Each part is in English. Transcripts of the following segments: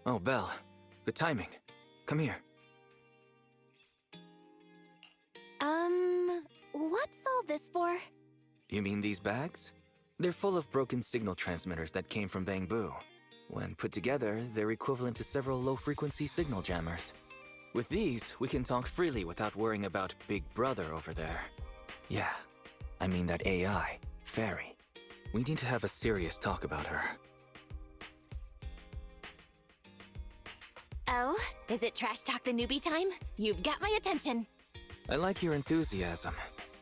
Oh, Belle. Good timing. Come here. What's all this for? You mean these bags? They're full of broken signal transmitters that came from Bangbu. When put together, they're equivalent to several low-frequency signal jammers. With these, we can talk freely without worrying about Big Brother over there. Yeah, I mean that AI, Fairy. We need to have a serious talk about her. Oh, is it trash talk the newbie time? You've got my attention. I like your enthusiasm,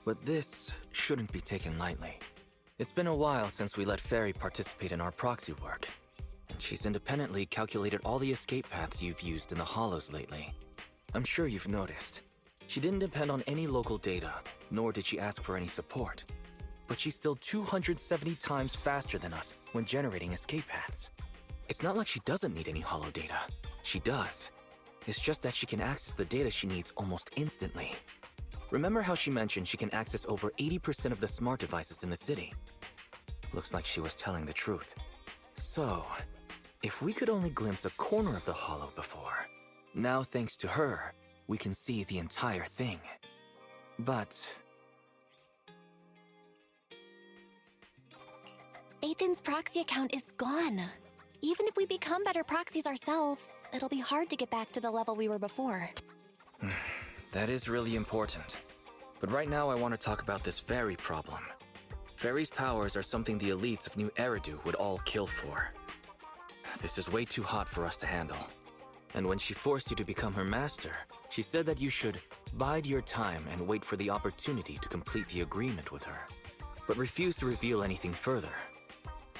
but this shouldn't be taken lightly. It's been a while since we let Fairy participate in our proxy work, and she's independently calculated all the escape paths you've used in the Hollows lately. I'm sure you've noticed. She didn't depend on any local data, nor did she ask for any support. But she's still 270 times faster than us when generating escape paths. It's not like she doesn't need any Hollow data. She does. It's just that she can access the data she needs almost instantly. Remember how she mentioned she can access over 80% of the smart devices in the city? Looks like she was telling the truth. So, if we could only glimpse a corner of the Hollow before, now thanks to her, we can see the entire thing. But... Ethan's proxy account is gone. Even if we become better proxies ourselves, it'll be hard to get back to the level we were before. That is really important. But right now I want to talk about this Fairy problem. Fairy's powers are something the elites of New Eridu would all kill for. This is way too hot for us to handle. And when she forced you to become her master, she said that you should bide your time and wait for the opportunity to complete the agreement with her. But refuse to reveal anything further.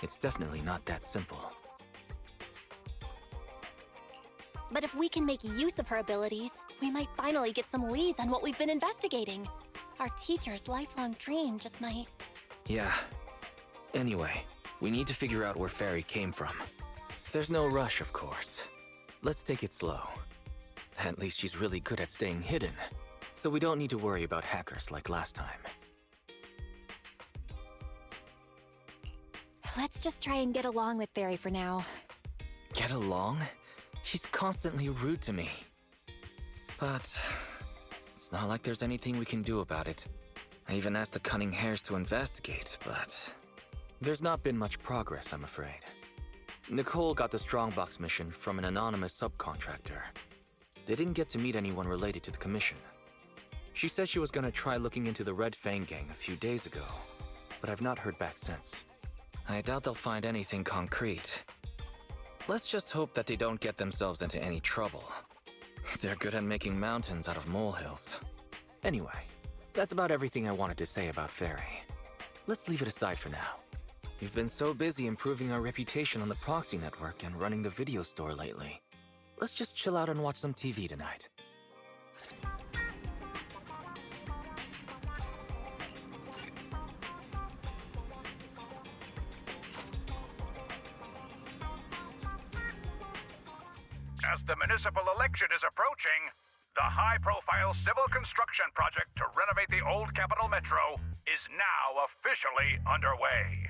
It's definitely not that simple. But if we can make use of her abilities, we might finally get some leads on what we've been investigating. Our teacher's lifelong dream just might... Yeah. Anyway, we need to figure out where Fairy came from. There's no rush, of course. Let's take it slow. At least she's really good at staying hidden, so we don't need to worry about hackers like last time. Let's just try and get along with Fairy for now. Get along? She's constantly rude to me. But it's not like there's anything we can do about it. I even asked the Cunning Hares to investigate, but there's not been much progress, I'm afraid. Nicole got the Strongbox mission from an anonymous subcontractor. They didn't get to meet anyone related to the commission. She said she was gonna try looking into the Red Fang gang a few days ago, but I've not heard back since. I doubt they'll find anything concrete. Let's just hope that they don't get themselves into any trouble. They're good at making mountains out of molehills. Anyway, that's about everything I wanted to say about Fairy. Let's leave it aside for now. We've been so busy improving our reputation on the proxy network and running the video store lately. Let's just chill out and watch some TV tonight. As the municipal election is approaching, the high-profile civil construction project to renovate the old Capital Metro is now officially underway.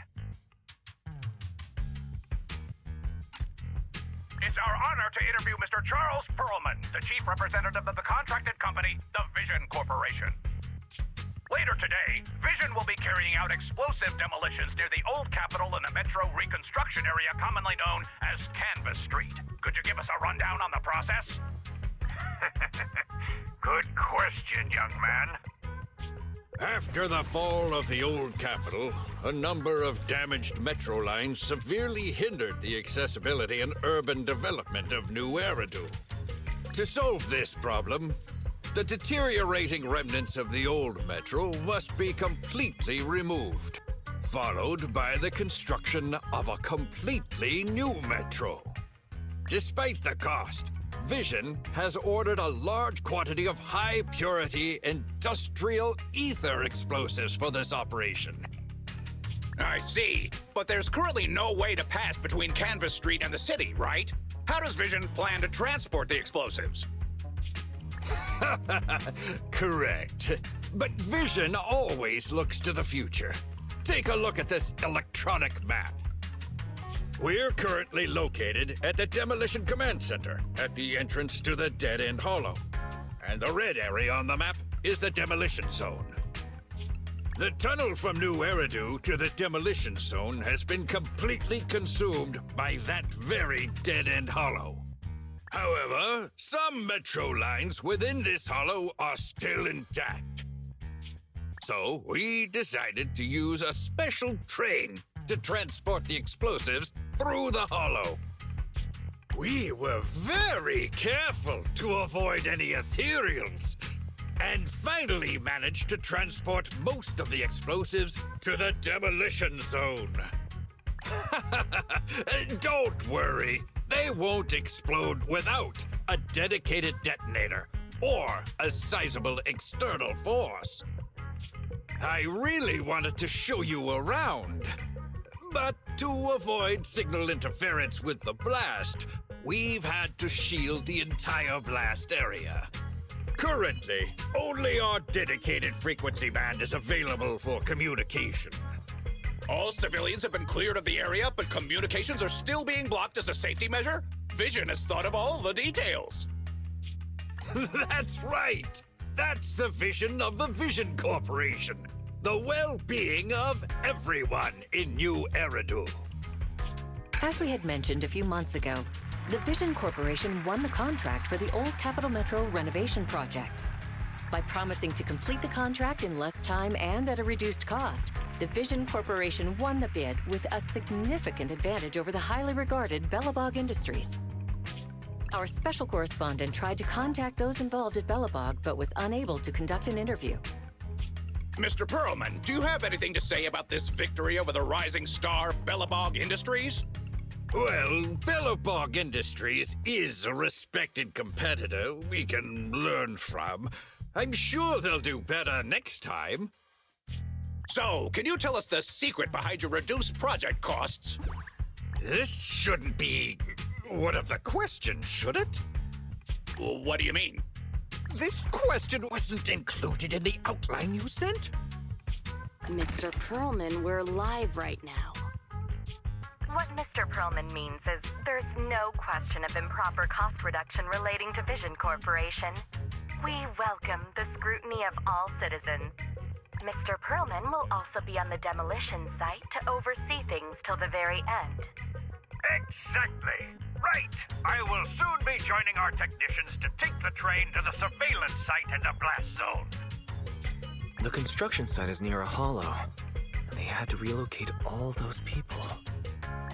It's our honor to interview Mr. Charles Perlman, the chief representative of the contracted company, the Vision Corporation. Later today, Vision will be carrying out explosive demolitions near the old Capitol in the Metro reconstruction area commonly known as Canvas Street. Could you give us a rundown on the process? Good question, young man. After the fall of the old Capitol, a number of damaged metro lines severely hindered the accessibility and urban development of New Eridu. To solve this problem, the deteriorating remnants of the old metro must be completely removed, followed by the construction of a completely new metro. Despite the cost, Vision has ordered a large quantity of high-purity industrial ether explosives for this operation. I see, but there's currently no way to pass between Canvas Street and the city, right? How does Vision plan to transport the explosives? Correct. But Vision always looks to the future. Take a look at this electronic map. We're currently located at the Demolition Command Center, at the entrance to the Dead End Hollow. And the red area on the map is the Demolition Zone. The tunnel from New Eridu to the Demolition Zone has been completely consumed by that very Dead End Hollow. However, some metro lines within this hollow are still intact. So we decided to use a special train to transport the explosives through the hollow. We were very careful to avoid any ethereals, and finally managed to transport most of the explosives to the Demolition Zone. Don't worry, they won't explode without a dedicated detonator or a sizable external force. I really wanted to show you around, but to avoid signal interference with the blast, we've had to shield the entire blast area. Currently, only our dedicated frequency band is available for communication. All civilians have been cleared of the area, but communications are still being blocked as a safety measure? Vision has thought of all the details. That's right! That's the vision of the Vision Corporation. The well-being of everyone in New Eridu. As we had mentioned a few months ago, the Vision Corporation won the contract for the Old Capital Metro renovation project. By promising to complete the contract in less time and at a reduced cost, the Vision Corporation won the bid with a significant advantage over the highly regarded Bellabog Industries. Our special correspondent tried to contact those involved at Bellabog, but was unable to conduct an interview. Mr. Perlman, do you have anything to say about this victory over the rising star Bellabog Industries? Well, Bellabog Industries is a respected competitor we can learn from. I'm sure they'll do better next time. So, can you tell us the secret behind your reduced project costs? This shouldn't be one of the questions, should it? What do you mean? This question wasn't included in the outline you sent? Mr. Perlman, we're live right now. What Mr. Perlman means is there's no question of improper cost reduction relating to Vision Corporation. We welcome the scrutiny of all citizens. Mr. Perlman will also be on the demolition site to oversee things till the very end. Exactly. Right. I will soon be joining our technicians to take the train to the surveillance site in the blast zone. The construction site is near a hollow, and they had to relocate all those people.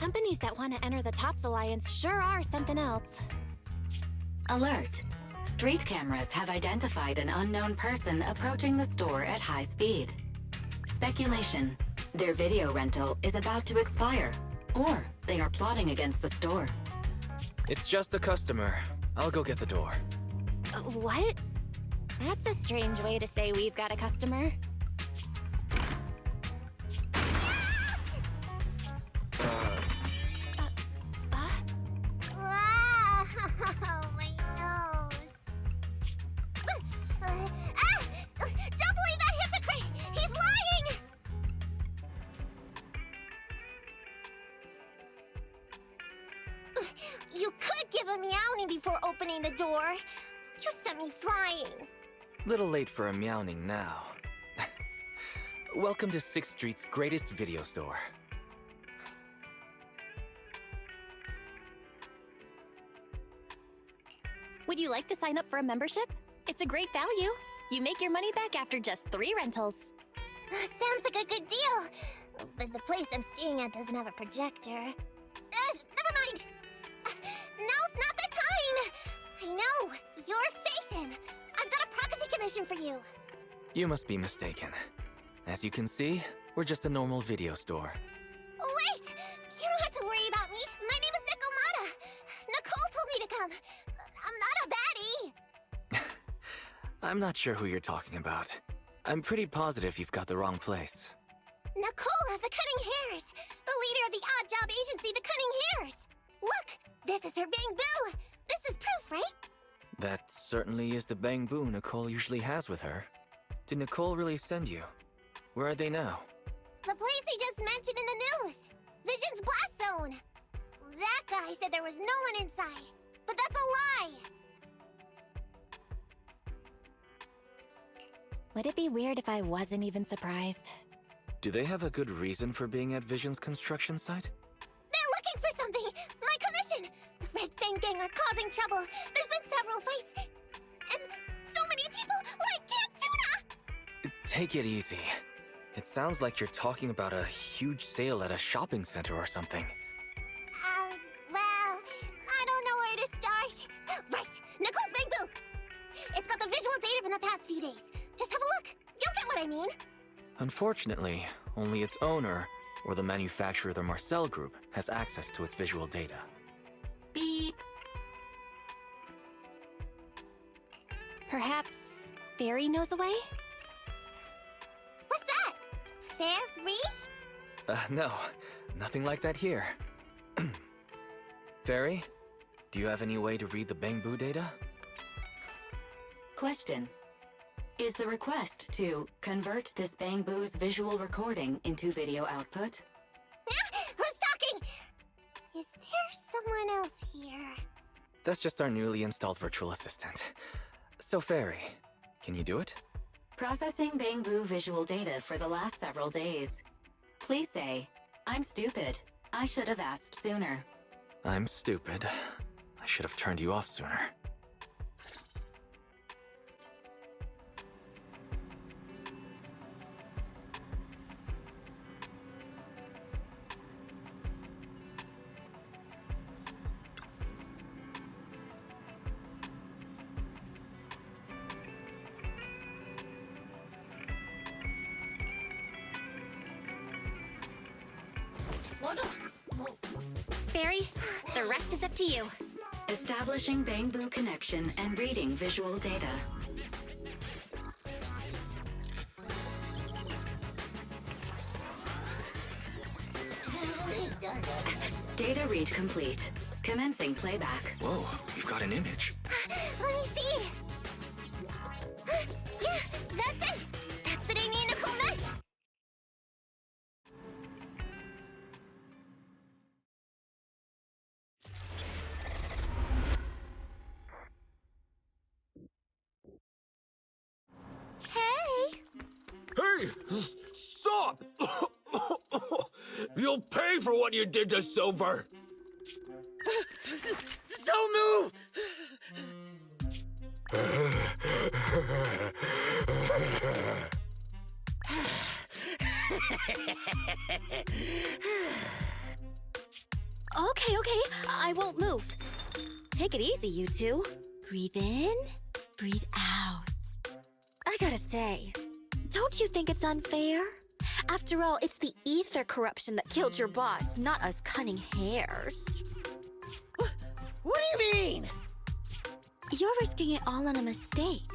Companies that want to enter the TOPS Alliance sure are something else. Alert! Street cameras have identified an unknown person approaching the store at high speed. Speculation. Their video rental is about to expire, or they are plotting against the store. It's just a customer. I'll go get the door. What? That's a strange way to say we've got a customer. My nose. Don't believe that hypocrite! He's lying! You could give a meowing before opening the door. You sent me flying. Little late for a meowing now. Welcome to 6th Street's greatest video store. Would you like to sign up for a membership? It's a great value. You make your money back after just 3 rentals. Sounds like a good deal. But the place I'm staying at doesn't have a projector. Never mind. Now's not the time. I know. You're Faithin. I've got a prophecy commission for you. You must be mistaken. As you can see, we're just a normal video store. Wait! You don't have to worry about me. My name is Nikomata. Nicole told me to come. I'm not a baddie. I'm not sure who you're talking about. I'm pretty positive you've got the wrong place. Nicole of the Cunning Hares, the leader of the odd job agency, the Cunning Hares. Look, this is her Bang Boo. This is proof, right? That certainly is the bang boo Nicole usually has with her. Did Nicole really send you? Where are they now? The place they just mentioned in the news. Vision's blast zone. guy said there was no one inside, but that's a lie! Would it be weird if I wasn't even surprised? Do they have a good reason for being at Vision's construction site? They're looking for something! My commission! The Red Fang Gang are causing trouble. There's been several fights. And so many people like Cantuna! Take it easy. It sounds like you're talking about a huge sale at a shopping center or something. Well, I don't know where to start. Right, Nicole's Bang Boo! It's got the visual data from the past few days. Just have a look. You'll get what I mean. Unfortunately, only its owner, or the manufacturer of the Marcel Group, has access to its visual data. Beep. Perhaps Fairy knows a way? What's that? Fairy? No, nothing like that here. Fairy, do you have any way to read the Bangbu data? Question. Is the request to convert this Bangbu's visual recording into video output? Who's talking? Is there someone else here? That's just our newly installed virtual assistant. So, Fairy, can you do it? Processing Bangbu visual data for the last several days. Please say, I'm stupid. I should have asked sooner. I'm stupid. I should have turned you off sooner. Fairy, the rest is up to you. Establishing Bangbu connection and reading visual data. Data read complete. Commencing playback. Whoa, you've got an image. Let me see. Yeah, that's it. That's the day me and Nicole met. Hey! Hey! Stop! You'll pay for what you did to Silver! Don't move! Okay, I won't move. Take it easy, you two. Breathe in, breathe out. I gotta say, don't you think it's unfair? After all, it's the ether corruption that killed your boss, not us Cunning Hares. What do you mean? You're risking it all on a mistake.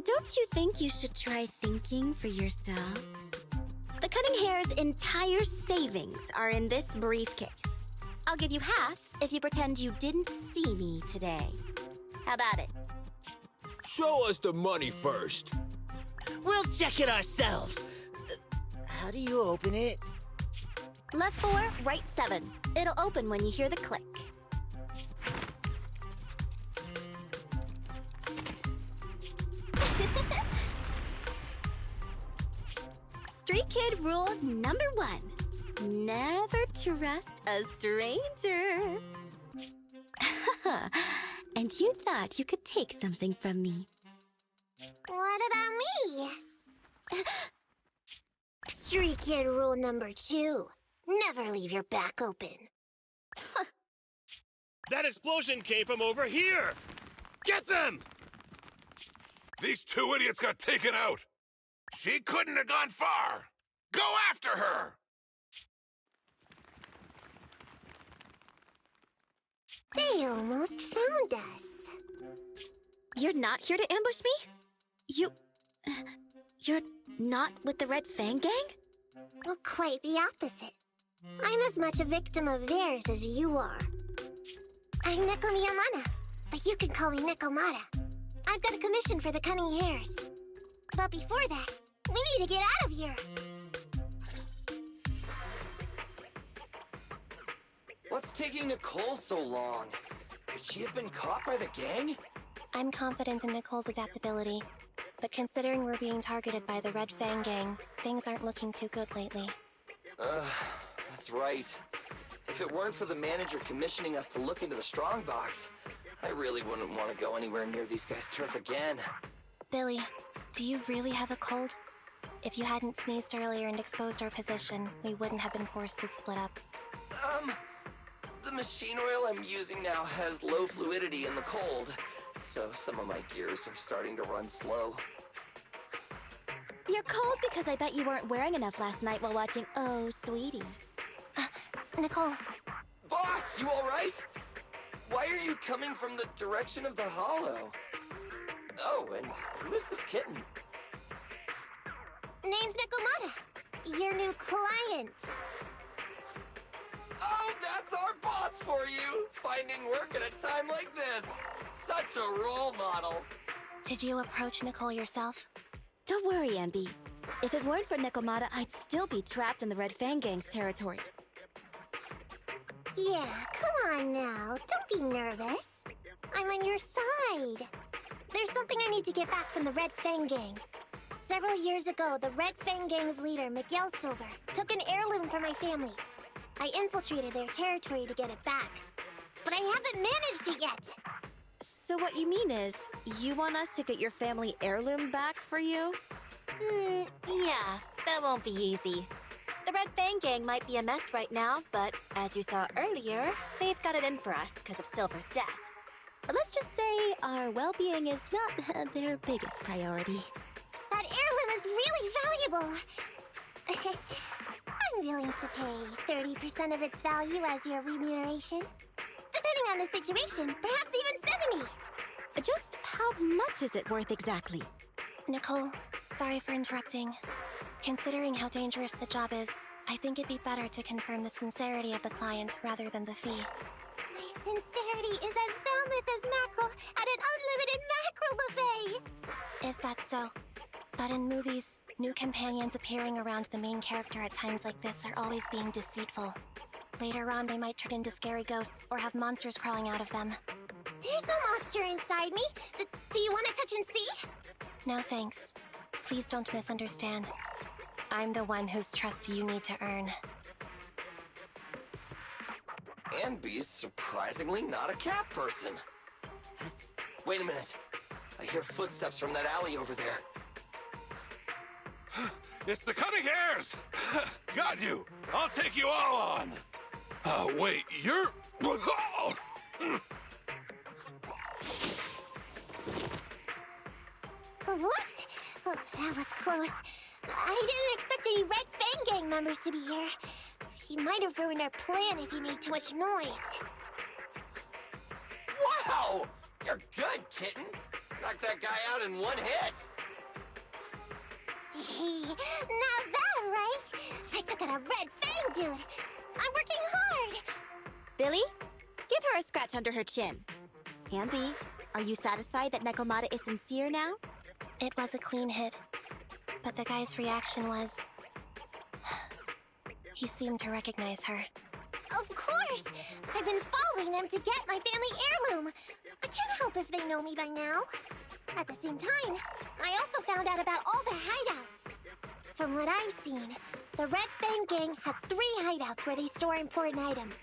Don't you think you should try thinking for yourselves? The Cunning Hares' entire savings are in this briefcase. I'll give you half if you pretend you didn't see me today. How about it? Show us the money first. We'll check it ourselves. How do you open it? Left 4, right 7. It'll open when you hear the click. Street Kid rule number 1. Never trust a stranger. And you thought you could take something from me. What about me? Street Kid rule number 2. Never leave your back open. That explosion came from over here! Get them! These two idiots got taken out! She couldn't have gone far! Go after her! They almost found us. You're not here to ambush me? You're not with the Red Fang Gang? Well, quite the opposite. I'm as much a victim of theirs as you are. I'm Neko Miyamana, but you can call me Nekomata. I've got a commission for the Cunning Hares. But before that, we need to get out of here. What's taking Nicole so long? Could she have been caught by the gang? I'm confident in Nicole's adaptability, but considering we're being targeted by the Red Fang gang, things aren't looking too good lately. That's right. If it weren't for the manager commissioning us to look into the strongbox, I really wouldn't want to go anywhere near these guys' turf again. Billy, do you really have a cold? If you hadn't sneezed earlier and exposed our position, we wouldn't have been forced to split up. The machine oil I'm using now has low fluidity in the cold, so some of my gears are starting to run slow. You're cold because I bet you weren't wearing enough last night while watching Oh, Sweetie. Nicole. Boss, you alright? Why are you coming from the direction of the hollow? Oh, and who is this kitten? Name's Nekomata, your new client. Oh, that's our boss for you! Finding work at a time like this! Such a role model! Did you approach Nicole yourself? Don't worry, Anby. If it weren't for Nekomata, I'd still be trapped in the Red Fang gang's territory. Yeah, come on now. Don't be nervous. I'm on your side. There's something I need to get back from the Red Fang gang. Several years ago, the Red Fang gang's leader, Miguel Silver, took an heirloom from my family. I infiltrated their territory to get it back. But I haven't managed it yet! So what you mean is, you want us to get your family heirloom back for you? Yeah, that won't be easy. The Red Fang gang might be a mess right now, but as you saw earlier, they've got it in for us because of Silver's death. Let's just say our well-being is not their biggest priority. That heirloom is really valuable! I'm willing to pay 30% of its value as your remuneration. Depending on the situation, perhaps even 70! Just how much is it worth exactly? Nicole, sorry for interrupting. Considering how dangerous the job is, I think it'd be better to confirm the sincerity of the client rather than the fee. My sincerity is as boundless as mackerel at an unlimited mackerel buffet! Is that so? But in movies, new companions appearing around the main character at times like this are always being deceitful. Later on, they might turn into scary ghosts or have monsters crawling out of them. There's no monster inside me! Do you want to touch and see? No thanks. Please don't misunderstand. I'm the one whose trust you need to earn. Anby's surprisingly not a cat person. Wait a minute. I hear footsteps from that alley over there. It's the Cunning Hares! Got you! I'll take you all on! Wait, you're... Whoops! Oh, that was close. I didn't expect any Red Fang gang members to be here. He might have ruined our plan if he made too much noise. Wow! You're good, kitten! Knocked that guy out in one hit! Not bad, right? I took out a Red Fang dude! I'm working hard! Billy, give her a scratch under her chin. Anby, are you satisfied that Nekomata is sincere now? It was a clean hit, but the guy's reaction was... he seemed to recognize her. Of course! I've been following them to get my family heirloom! I can't help if they know me by now. At the same time, I also found out about all their hideouts. From what I've seen, the Red Fang gang has 3 hideouts where they store important items.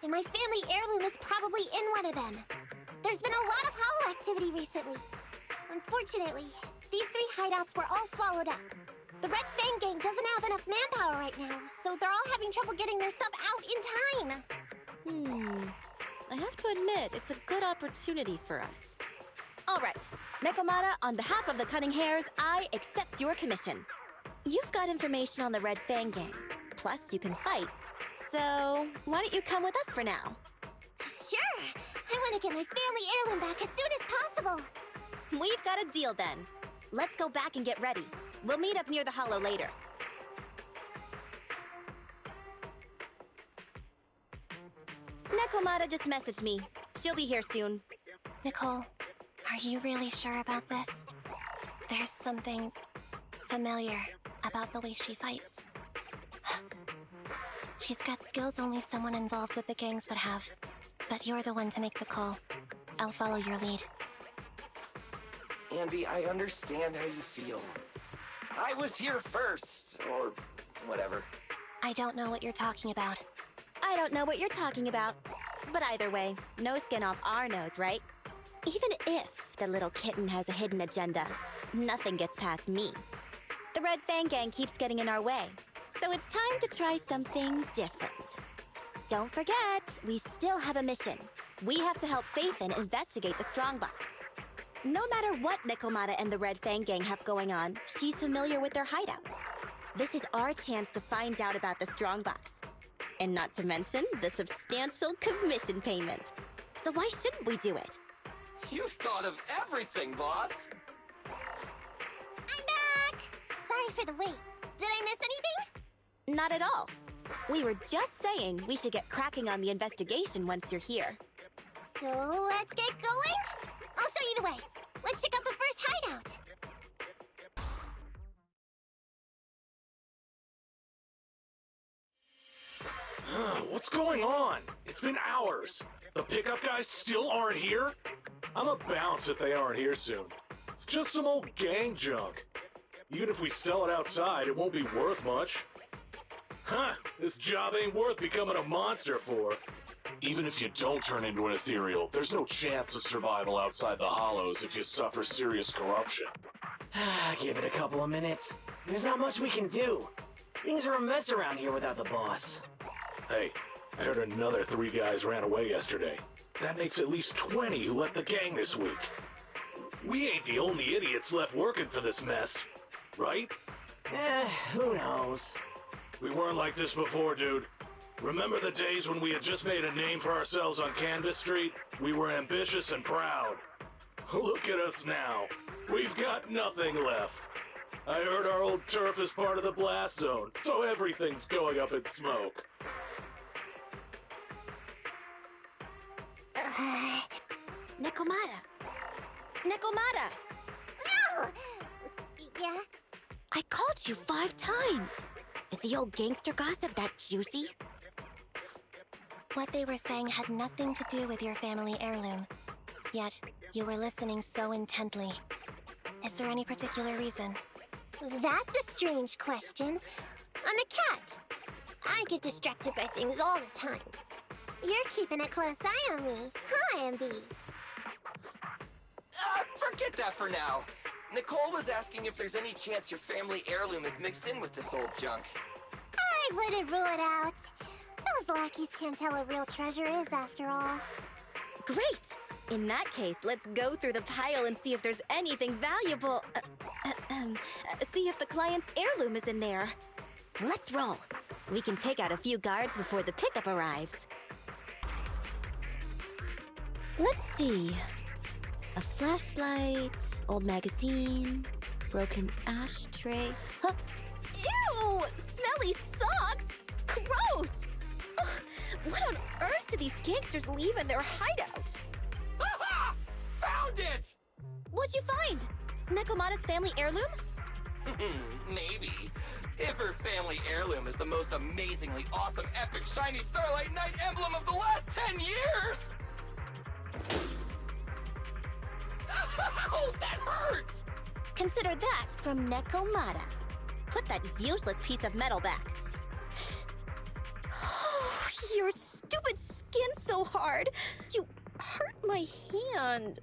And my family heirloom is probably in one of them. There's been a lot of hollow activity recently. Unfortunately, these 3 hideouts were all swallowed up. The Red Fang gang doesn't have enough manpower right now, so they're all having trouble getting their stuff out in time. I have to admit, it's a good opportunity for us. All right, Nekomata, on behalf of the Cunning Hares, I accept your commission. You've got information on the Red Fang gang, plus you can fight. So, why don't you come with us for now? Sure! I want to get my family heirloom back as soon as possible! We've got a deal then. Let's go back and get ready. We'll meet up near the hollow later. Nekomata just messaged me. She'll be here soon. Nicole, are you really sure about this? There's something familiar about the way she fights. She's got skills only someone involved with the gangs would have. But you're the one to make the call. I'll follow your lead. Ambi, I understand how you feel. I was here first, or whatever. I don't know what you're talking about. I don't know what you're talking about. But either way, no skin off our nose, right? Even if the little kitten has a hidden agenda, nothing gets past me. The Red Fang Gang keeps getting in our way, so it's time to try something different. Don't forget, we still have a mission. We have to help Faithin investigate the Strongbox. No matter what Nekomata and the Red Fang Gang have going on, she's familiar with their hideouts. This is our chance to find out about the Strongbox. And not to mention the substantial commission payment. So why shouldn't we do it? You've thought of everything, boss! I'm back! Sorry for the wait. Did I miss anything? Not at all. We were just saying we should get cracking on the investigation once you're here. So let's get going? I'll show you the way. Let's check out the first hideout. What's going on? It's been hours. The pickup guys still aren't here? I'ma bounce if they aren't here soon. It's just some old gang junk. Even if we sell it outside, it won't be worth much. Huh, this job ain't worth becoming a monster for. Even if you don't turn into an ethereal, there's no chance of survival outside the hollows if you suffer serious corruption. Give it a couple of minutes. There's not much we can do. Things are a mess around here without the boss. Hey, I heard another 3 guys ran away yesterday. That makes at least 20 who left the gang this week. We ain't the only idiots left working for this mess, right? Who knows? We weren't like this before, dude. Remember the days when we had just made a name for ourselves on Canvas Street? We were ambitious and proud. Look at us now. We've got nothing left. I heard our old turf is part of the blast zone, so everything's going up in smoke. Nekomata! Nekomata! No! Yeah? I called you 5 times! Is the old gangster gossip that juicy? What they were saying had nothing to do with your family heirloom. Yet, you were listening so intently. Is there any particular reason? That's a strange question. I'm a cat. I get distracted by things all the time. You're keeping a close eye on me, huh, Ambi? Forget that for now. Nicole was asking if there's any chance your family heirloom is mixed in with this old junk. I wouldn't rule it out. Those lackeys can't tell what real treasure is, after all. Great! In that case, let's go through the pile and see if there's anything valuable. See if the client's heirloom is in there. Let's roll. We can take out a few guards before the pickup arrives. Let's see. A flashlight, old magazine, broken ashtray. Huh? Ew! Smelly socks! Gross! Ugh, what on earth do these gangsters leave in their hideout? Aha! Found it! What'd you find? Nekomata's family heirloom? Maybe. If her family heirloom is the most amazingly awesome, epic, shiny Starlight Knight emblem of the last 10 years! Oh, that hurt! Consider that from Nekomata. Put that useless piece of metal back. Your stupid skin's so hard. You hurt my hand.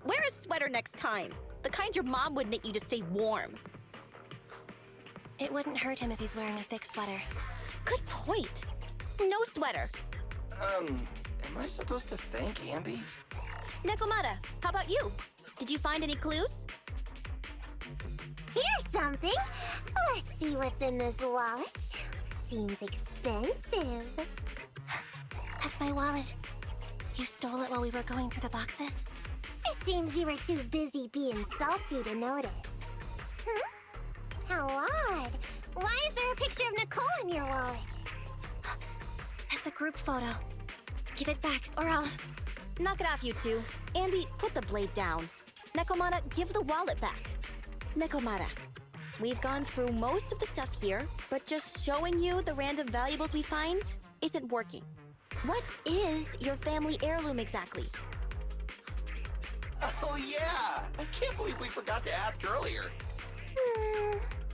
Wear a sweater next time. The kind your mom would knit you to stay warm. It wouldn't hurt him if he's wearing a thick sweater. Good point. No sweater. Am I supposed to thank Ambi? Nekomata, how about you? Did you find any clues? Here's something. Let's see what's in this wallet. Seems expensive. That's my wallet. You stole it while we were going through the boxes? It seems you were too busy being salty to notice. Huh? How odd. Why is there a picture of Nicole in your wallet? That's a group photo. Give it back, or I'll... Knock it off, you two. Ambi, put the blade down. Nekomata, give the wallet back. Nekomata, We've gone through most of the stuff here, but just showing you the random valuables we find isn't working. What is your family heirloom exactly? Oh yeah! I can't believe we forgot to ask earlier.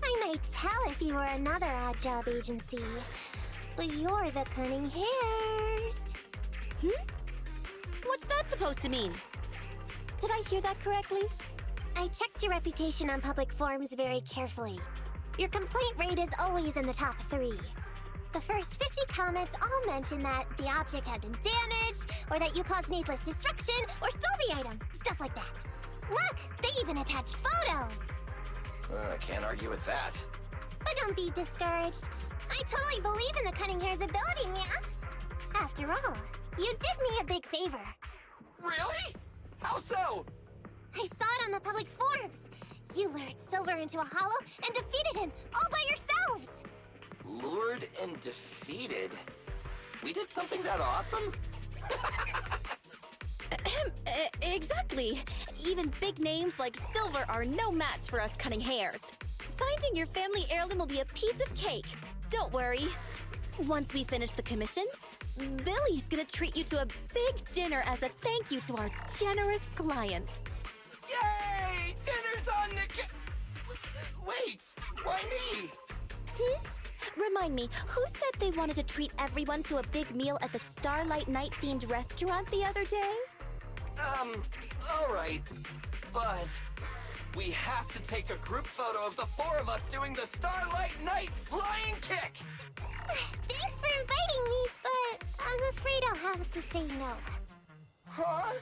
I might tell if you were another odd job agency, but you're the Cunning Hares. What's that supposed to mean? Did I hear that correctly? I checked your reputation on public forums very carefully. Your complaint rate is always in the top 3. The first 50 comments all mention that the object had been damaged, or that you caused needless destruction, or stole the item. Stuff like that. Look, they even attach photos! I can't argue with that. But don't be discouraged. I totally believe in the Cunning Hares' ability, yeah? After all, you did me a big favor. Really? How so? I saw it on the public forums. You lured Silver into a hollow and defeated him all by yourselves! Lured and defeated? We did something that awesome? Exactly. Even big names like Silver are no match for us Cunning Hares. Finding your family heirloom will be a piece of cake. Don't worry. Once we finish the commission, Billy's gonna treat you to a big dinner as a thank you to our generous client. Yay! Dinner's on the Wait, why me? Remind me, who said they wanted to treat everyone to a big meal at the Starlight Night-themed restaurant the other day? Alright. But we have to take a group photo of the 4 of us doing the Starlight Night flying kick! Thanks for inviting me, but I'm afraid I'll have to say no. Huh?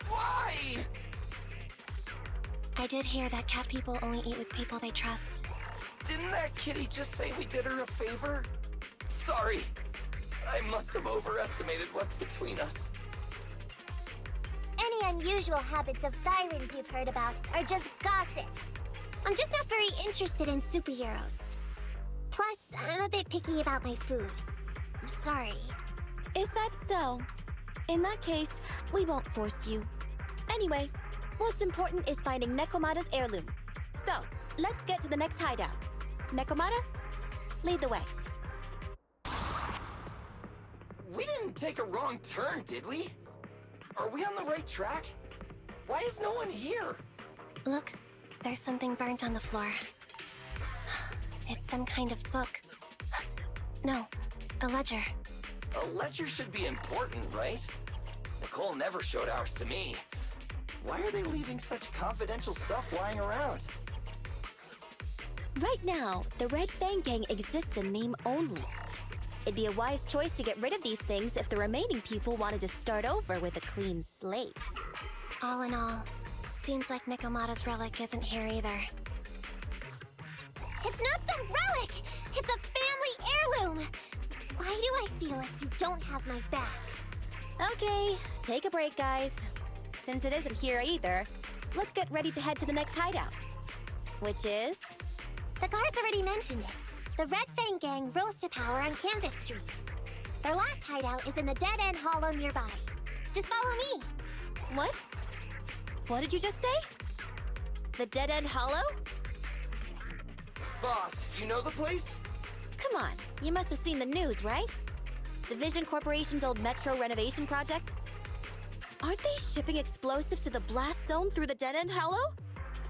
Why? I did hear that cat people only eat with people they trust. Didn't that kitty just say we did her a favor? Sorry. I must have overestimated what's between us. Any unusual habits of Thyrans you've heard about are just gossip. I'm just not very interested in superheroes. Plus, I'm a bit picky about my food. I'm sorry. Is that so? In that case, we won't force you. Anyway, what's important is finding Nekomata's heirloom. So, let's get to the next hideout. Nekomata, lead the way. We didn't take a wrong turn, did we? Are we on the right track? Why is no one here? Look, there's something burnt on the floor. It's some kind of book. No, a ledger. A ledger should be important, right? Nicole never showed ours to me. Why are they leaving such confidential stuff lying around? Right now, the Red Fang Gang exists in name only. It'd be a wise choice to get rid of these things if the remaining people wanted to start over with a clean slate. All in all, seems like Nekomata's relic isn't here either. It's not some relic! It's a family heirloom! Why do I feel like you don't have my back? Okay, take a break, guys. Since it isn't here either, let's get ready to head to the next hideout. Which is? The guards already mentioned it. The Red Fang Gang rose to power on Canvas Street. Their last hideout is in the Dead End Hollow nearby. Just follow me. What? What did you just say? The Dead End Hollow? Boss, you know the place? Come on, you must have seen the news, right? The Vision Corporation's old metro renovation project? Aren't they shipping explosives to the blast zone through the Dead End Hollow?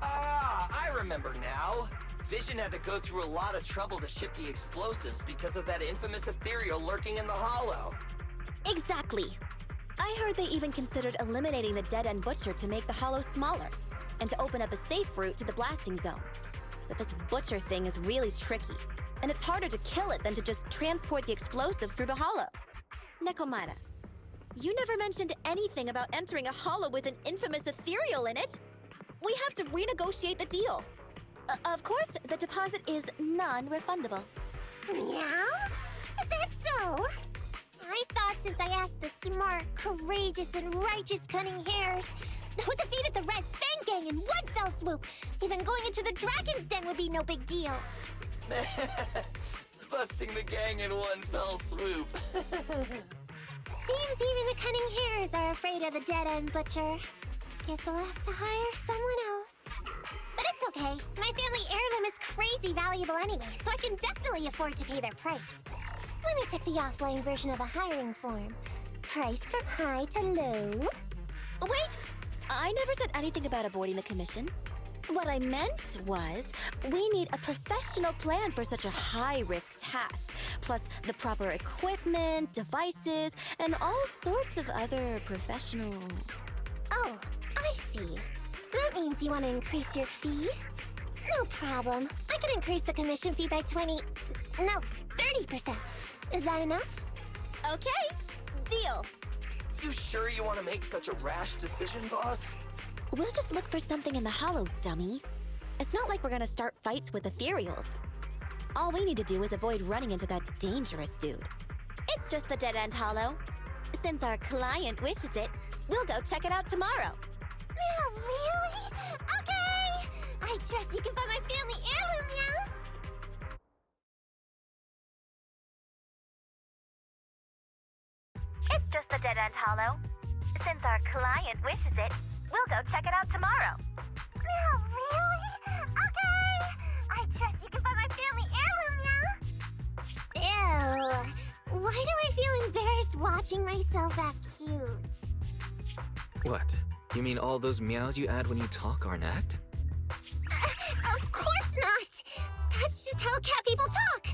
Ah, I remember now. Vision had to go through a lot of trouble to ship the explosives because of that infamous ethereal lurking in the hollow. Exactly. I heard they even considered eliminating the Dead End Butcher to make the hollow smaller, and to open up a safe route to the blasting zone. But this Butcher thing is really tricky, and it's harder to kill it than to just transport the explosives through the hollow. Nekomata, you never mentioned anything about entering a hollow with an infamous ethereal in it. We have to renegotiate the deal. Of course, the deposit is non-refundable. Meow? Is that so? I thought since I asked the smart, courageous, and righteous Cunning Hares, who defeated the Red Fang Gang in one fell swoop, even going into the Dragon's Den would be no big deal. Busting the gang in one fell swoop. Seems even the Cunning Hares are afraid of the Dead End Butcher. Guess I'll have to hire someone else. But it's okay. My family heirloom is crazy valuable anyway, so I can definitely afford to pay their price. Let me check the offline version of a hiring form. Price from high to low. Wait! I never said anything about avoiding the commission. What I meant was, we need a professional plan for such a high-risk task, plus the proper equipment, devices, and all sorts of other professional... Oh, I see. That means you want to increase your fee? No problem. I can increase the commission fee by 30%. Is that enough? Okay, deal. You sure you want to make such a rash decision, boss? We'll just look for something in the hollow, dummy. It's not like we're gonna start fights with ethereals. All we need to do is avoid running into that dangerous dude. It's just the dead-end hollow. Since our client wishes it, we'll go check it out tomorrow. Yeah, really? Okay! I trust you can find my family heirloom, yeah? It's just a dead-end hollow. Since our client wishes it, we'll go check it out tomorrow. Yeah, really? Okay! I trust you can find my family heirloom, yeah? Ew. Why do I feel embarrassed watching myself act cute? What? You mean all those meows you add when you talk aren't act? Of course not! That's just how cat people talk!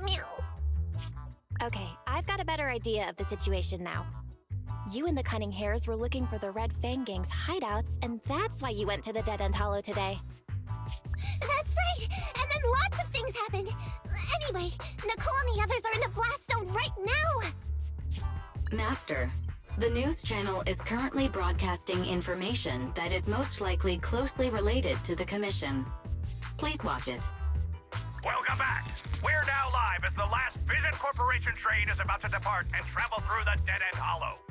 Meow. Okay, I've got a better idea of the situation now. You and the Cunning Hares were looking for the Red Fang Gang's hideouts, and that's why you went to the Dead-End Hollow today. That's right! And then lots of things happened! Anyway, Nicole and the others are in the blast zone right now! Master, the news channel is currently broadcasting information that is most likely closely related to the commission. Please watch it. Welcome back! We're now live as the last Vision Corporation train is about to depart and travel through the Dead-End Hollow.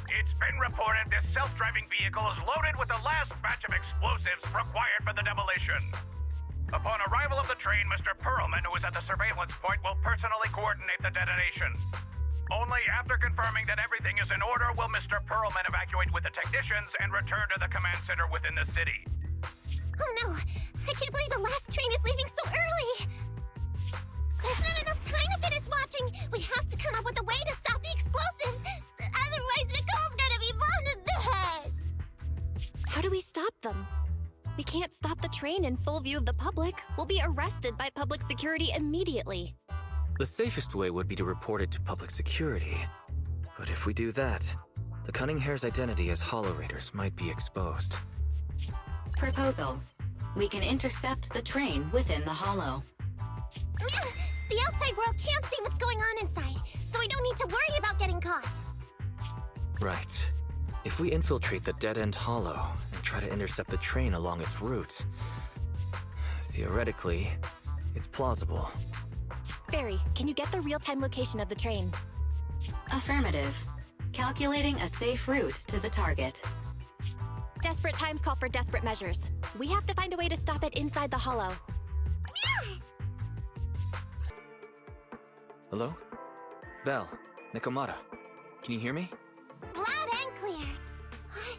It's been reported this self-driving vehicle is loaded with the last batch of explosives required for the demolition. Upon arrival of the train, Mr. Perlman, who is at the surveillance point, will personally coordinate the detonation. Only after confirming that everything is in order will Mr. Perlman evacuate with the technicians and return to the command center within the city. Oh no! I can't believe the last train is leaving so early! There's not enough time to finish watching! We have to come up with a way to stop the explosives! Otherwise, Nicole's gonna be blown to bits! How do we stop them? We can't stop the train in full view of the public. We'll be arrested by public security immediately. The safest way would be to report it to public security. But if we do that, the Cunning Hare's identity as Hollow Raiders might be exposed. Proposal. We can intercept the train within the hollow. The outside world can't see what's going on inside, so we don't need to worry about getting caught. Right. If we infiltrate the dead-end hollow and try to intercept the train along its route, theoretically, it's plausible. Barry, can you get the real-time location of the train? Affirmative. Calculating a safe route to the target. Desperate times call for desperate measures. We have to find a way to stop it inside the hollow. Hello? Belle, Nikomata, can you hear me? Loud and clear.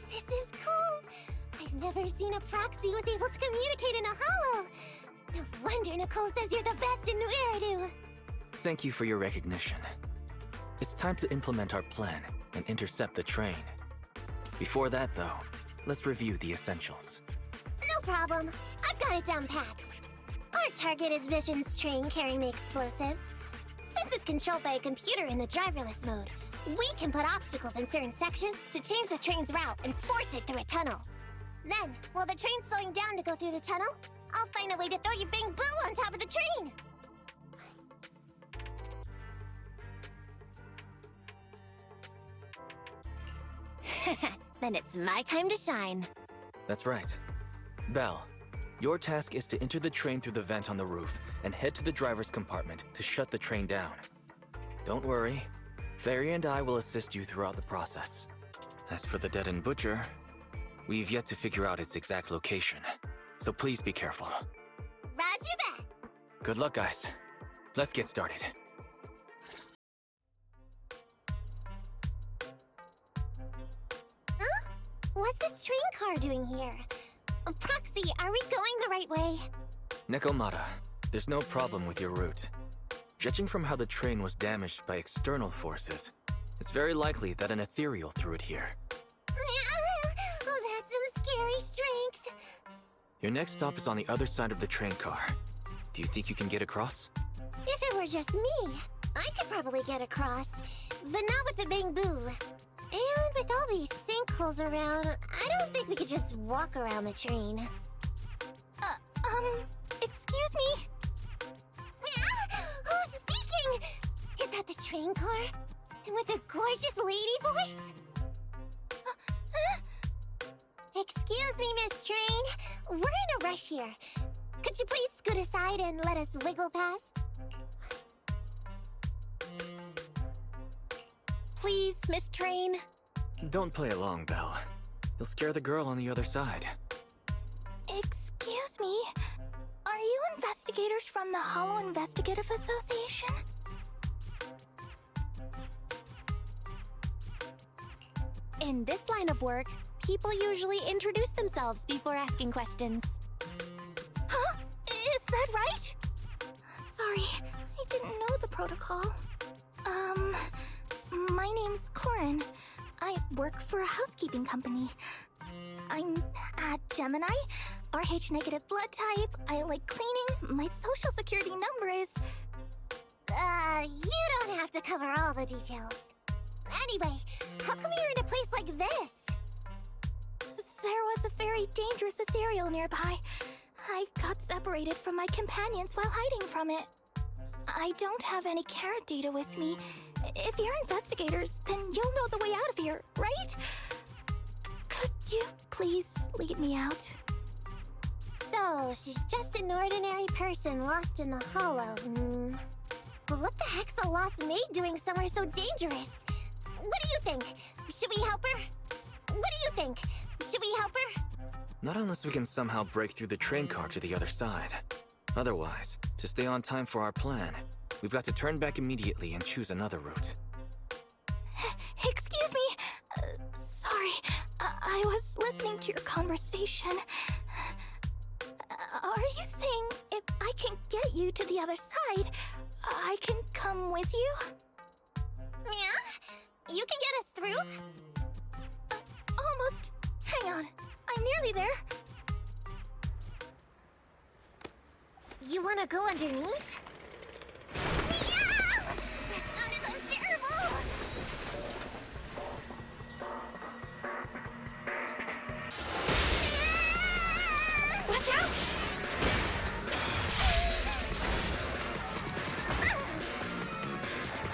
This is cool. I've never seen a proxy who was able to communicate in a hollow. No wonder Nicole says you're the best in New Eridu. Thank you for your recognition. It's time to implement our plan and intercept the train. Before that, though, let's review the essentials. No problem. I've got it down pat. Our target is Vision's train carrying the explosives. Since it's controlled by a computer in the driverless mode, we can put obstacles in certain sections to change the train's route and force it through a tunnel. Then, while the train's slowing down to go through the tunnel, I'll find a way to throw your bing boo on top of the train! Then it's my time to shine. That's right. Belle, your task is to enter the train through the vent on the roof and head to the driver's compartment to shut the train down. Don't worry, Fairy and I will assist you throughout the process. As for the dead-end butcher, we've yet to figure out its exact location, so please be careful. Roger that! Good luck, guys. Let's get started. Huh? What's this train car doing here? Proxy, are we going the right way? Nekomata, there's no problem with your route. Judging from how the train was damaged by external forces, it's very likely that an ethereal threw it here. Oh, that's some scary strength. Your next stop is on the other side of the train car. Do you think you can get across? If it were just me, I could probably get across, but not with the bamboo. And with all these sinkholes around, I don't think we could just walk around the train. Excuse me? Who's speaking? Is that the train car? And with a gorgeous lady voice? Excuse me, Miss Train. We're in a rush here. Could you please scoot aside and let us wiggle past? Please, Miss Train. Don't play along, Belle. You'll scare the girl on the other side. Excuse me? Are you investigators from the Hollow Investigative Association? In this line of work, people usually introduce themselves before asking questions. Huh? Is that right? Sorry, I didn't know the protocol. My name's Corin. I work for a housekeeping company. I'm a Gemini, RH negative blood type, I like cleaning, my social security number is... You don't have to cover all the details. Anyway, how come you're in a place like this? There was a very dangerous ethereal nearby. I got separated from my companions while hiding from it. I don't have any carrot data with me. If you're investigators, then you'll know the way out of here, right? Could you please lead me out? So, she's just an ordinary person lost in the Hollow. But what the heck's a lost maid doing somewhere so dangerous? What do you think? Should we help her? What do you think? Should we help her? Not unless we can somehow break through the train car to the other side. Otherwise, to stay on time for our plan, we've got to turn back immediately and choose another route. Excuse me. Sorry, I was listening to your conversation. Are you saying if I can get you to the other side, I can come with you? Yeah? You can get us through? Almost. Hang on. I'm nearly there. You wanna go underneath? Yeah! That sound is unbearable! Watch out!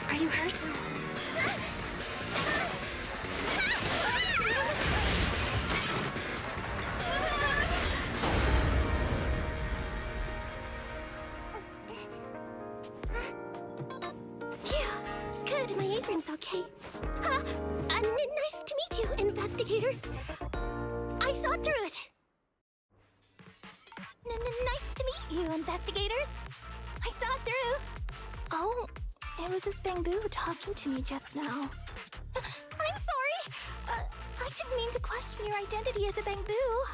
Are you hurt? Good, my apron's okay. Nice to meet you, investigators. I saw through it. Nice to meet you, investigators. I saw through. Oh, it was this bamboo talking to me just now. I'm sorry. I didn't mean to question your identity as a bamboo.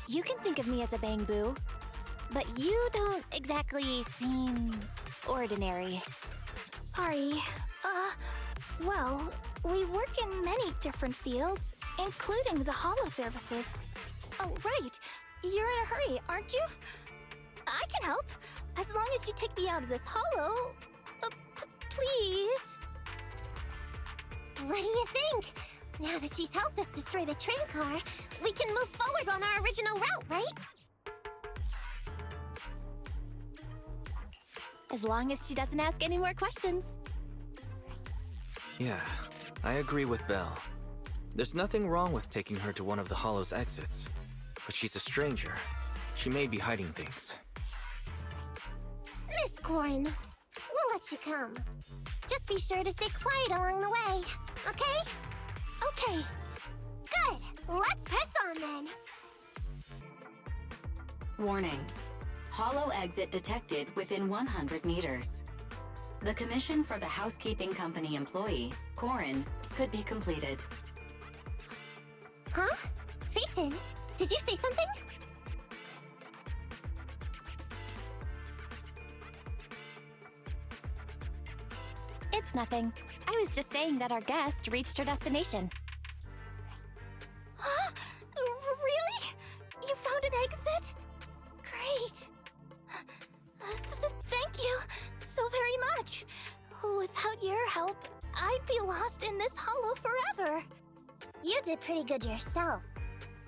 You can think of me as a bamboo, but you don't exactly seem ordinary. Sorry. Well, we work in many different fields, including the Hollow services. Oh, right. You're in a hurry, aren't you? I can help, as long as you take me out of this Hollow. Please? What do you think? Now that she's helped us destroy the train car, we can move forward on our original route, right? As long as she doesn't ask any more questions. Yeah, I agree with Belle. There's nothing wrong with taking her to one of the Hollow's exits. But she's a stranger. She may be hiding things. Miss Corin, we'll let you come. Just be sure to stay quiet along the way, okay? Okay. Good! Let's press on then! Warning. Hollow exit detected within 100 meters. The commission for the housekeeping company employee, Corin, could be completed. Huh? Phaethon, did you say something? It's nothing. I was just saying that our guest reached her destination. Huh? Really? You found an exit? Great. Thank you so very much. Without your help, I'd be lost in this hollow forever. You did pretty good yourself.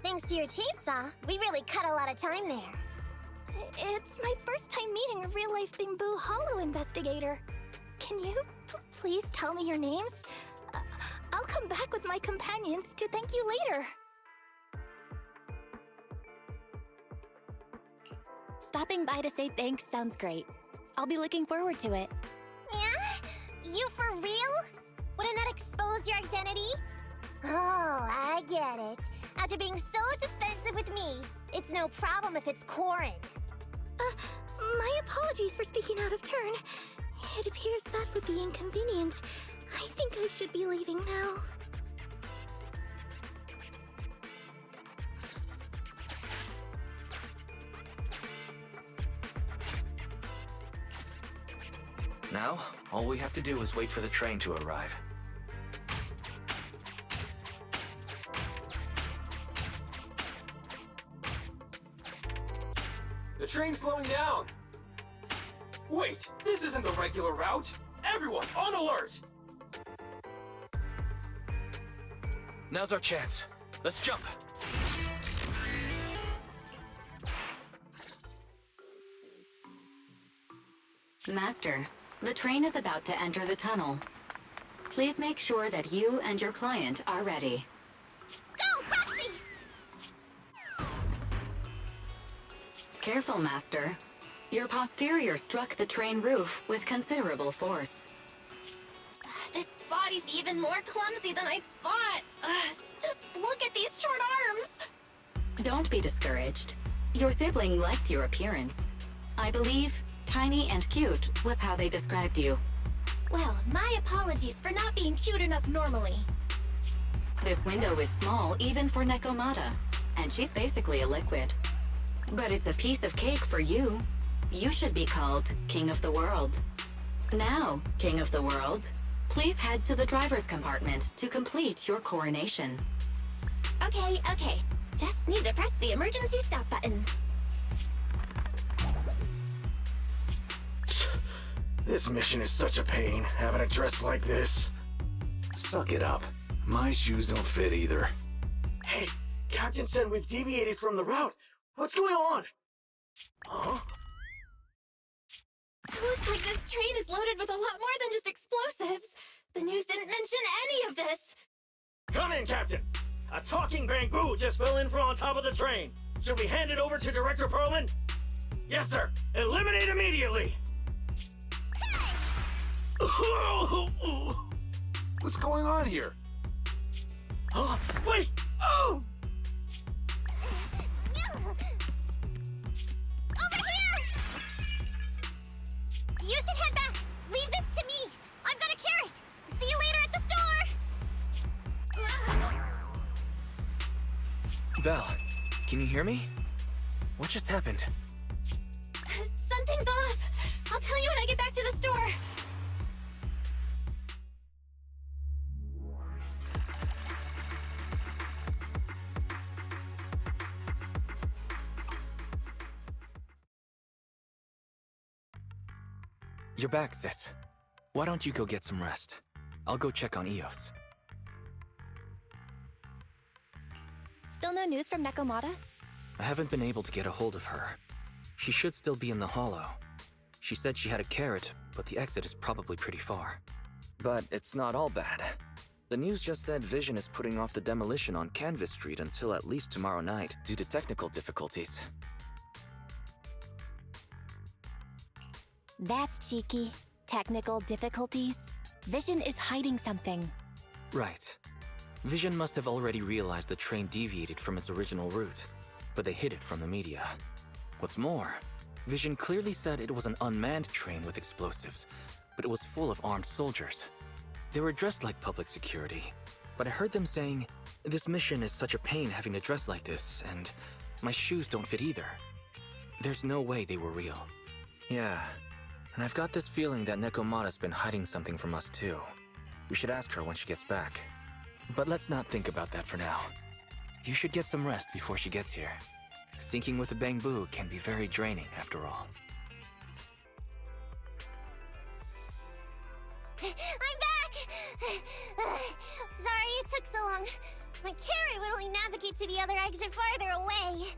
Thanks to your chainsaw, we really cut a lot of time there. It's my first time meeting a real-life Bing-Boo Hollow investigator. Can you please tell me your names? I'll come back with my companions to thank you later. Stopping by to say thanks sounds great. I'll be looking forward to it. Yeah? You for real? Wouldn't that expose your identity? Oh, I get it. After being so defensive with me, it's no problem if it's Corin. My apologies for speaking out of turn. It appears that would be inconvenient. I think I should be leaving now. Now, all we have to do is wait for the train to arrive. The train's slowing down. Wait, this isn't the regular route. Everyone, on alert! Now's our chance. Let's jump. Master, the train is about to enter the tunnel. Please make sure that you and your client are ready. Go, Proxy! Careful, Master. Your posterior struck the train roof with considerable force. This body's even more clumsy than I thought. Just look at these short arms. Don't be discouraged. Your sibling liked your appearance. I believe tiny and cute was how they described you. Well, my apologies for not being cute enough normally. This window is small even for Nekomata, and she's basically a liquid. But it's a piece of cake for you. You should be called King of the World. Now, King of the World, please head to the driver's compartment to complete your coronation. Okay. Just need to press the emergency stop button. This mission is such a pain, having a dress like this. Suck it up. My shoes don't fit either. Hey, Captain said we've deviated from the route. What's going on? Huh? Looks like this train is loaded with a lot more than just explosives. The news didn't mention any of this. Come in, Captain. A talking bamboo just fell in from on top of the train. Should we hand it over to Director Perlman? Yes, sir. Eliminate immediately. What's going on here? Wait! Oh! Over here! You should head back. Leave this to me. I've got a carrot. See you later at the store. Belle, can you hear me? What just happened? Something's off. I'll tell you when I get back to the store. You're back, sis. Why don't you go get some rest? I'll go check on Eos. Still no news from Nekomata? I haven't been able to get a hold of her. She should still be in the hollow. She said she had a carrot, but the exit is probably pretty far. But it's not all bad. The news just said Vision is putting off the demolition on Canvas Street until at least tomorrow night due to technical difficulties. That's cheeky. Technical difficulties. Vision is hiding something. Right. Vision must have already realized the train deviated from its original route, but they hid it from the media. What's more, Vision clearly said it was an unmanned train with explosives, but it was full of armed soldiers. They were dressed like public security, but I heard them saying, this mission is such a pain having to dress like this, and my shoes don't fit either. There's no way they were real. Yeah, and I've got this feeling that Nekomata's been hiding something from us too. We should ask her when she gets back. But let's not think about that for now. You should get some rest before she gets here. Syncing with the Bangbu can be very draining after all. I'm back! Sorry it took so long. My carrot would only navigate to the other exit farther away.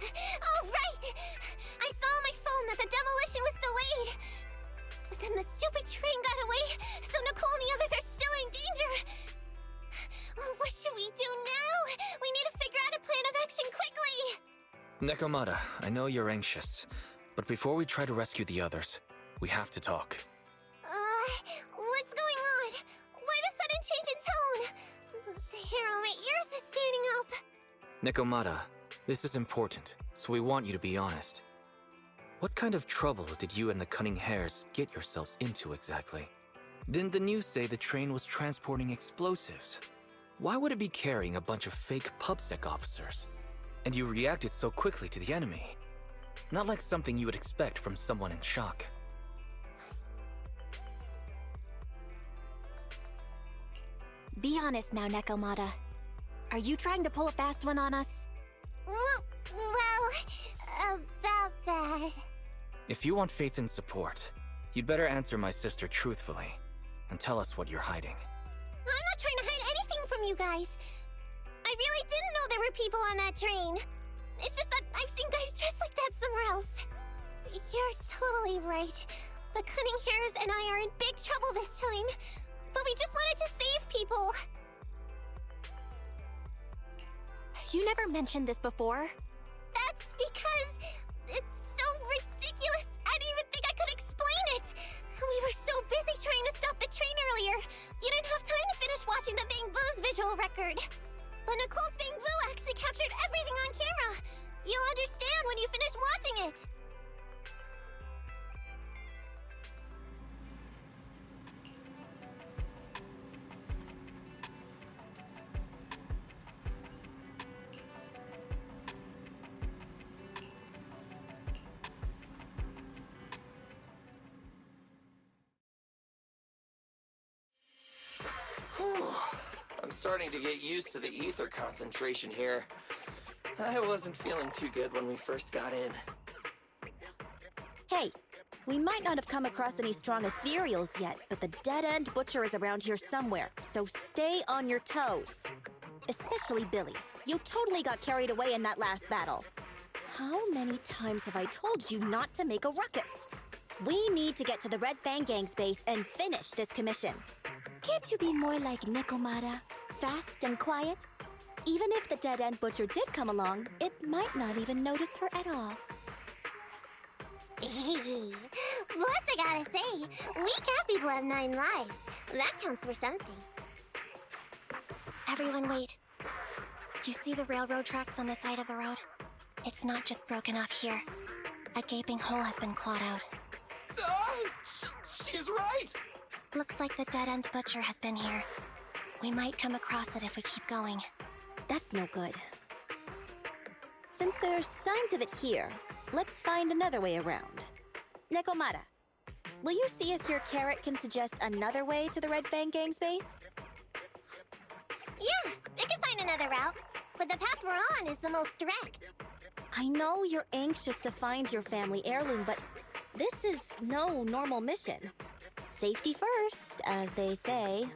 Oh, right! I saw on my phone that the demolition was delayed. But then the stupid train got away, so Nicole and the others are still in danger. Oh, what should we do now? We need to figure out a plan of action quickly! Nekomata, I know you're anxious, but before we try to rescue the others, we have to talk. What's going on? Why the sudden change in tone? The hair on my ears is standing up. Nekomata, this is important, so we want you to be honest. What kind of trouble did you and the Cunning Hares get yourselves into exactly? Didn't the news say the train was transporting explosives? Why would it be carrying a bunch of fake PubSec officers? And you reacted so quickly to the enemy. Not like something you would expect from someone in shock. Be honest now, Nekomata. Are you trying to pull a fast one on us? Well, about that. If you want faith and support, you'd better answer my sister truthfully and tell us what you're hiding. I'm not trying to hide anything from you guys. I really didn't know there were people on that train. It's just that I've seen guys dressed like that somewhere else. You're totally right. The Cunning Hares and I are in big trouble this time. But we just wanted to save people. You never mentioned this before. That's because it's so ridiculous. I didn't even think I could explain it. We were so busy trying to stop the train earlier. You didn't have time to finish watching the Bangbu's visual record. But Nicole's Bangbu actually captured everything on camera. You'll understand when you finish watching it. I'm starting to get used to the ether concentration here. I wasn't feeling too good when we first got in. Hey, we might not have come across any strong ethereals yet, but the dead-end butcher is around here somewhere, so stay on your toes. Especially Billy. You totally got carried away in that last battle. How many times have I told you not to make a ruckus? We need to get to the Red Fang Gang's base and finish this commission. Can't you be more like Nekomata? Fast and quiet? Even if the dead-end butcher did come along, it might not even notice her at all. Plus, I gotta say, we cat people have 9 lives. That counts for something. Everyone wait. You see the railroad tracks on the side of the road? It's not just broken off here. A gaping hole has been clawed out. She's right! Looks like the dead-end butcher has been here. We might come across it if we keep going. That's no good. Since there's signs of it here, let's find another way around. Nekomata, will you see if your carrot can suggest another way to the Red Fang Gang's base? Yeah, it can find another route, but the path we're on is the most direct. I know you're anxious to find your family heirloom, but this is no normal mission. Safety first, as they say.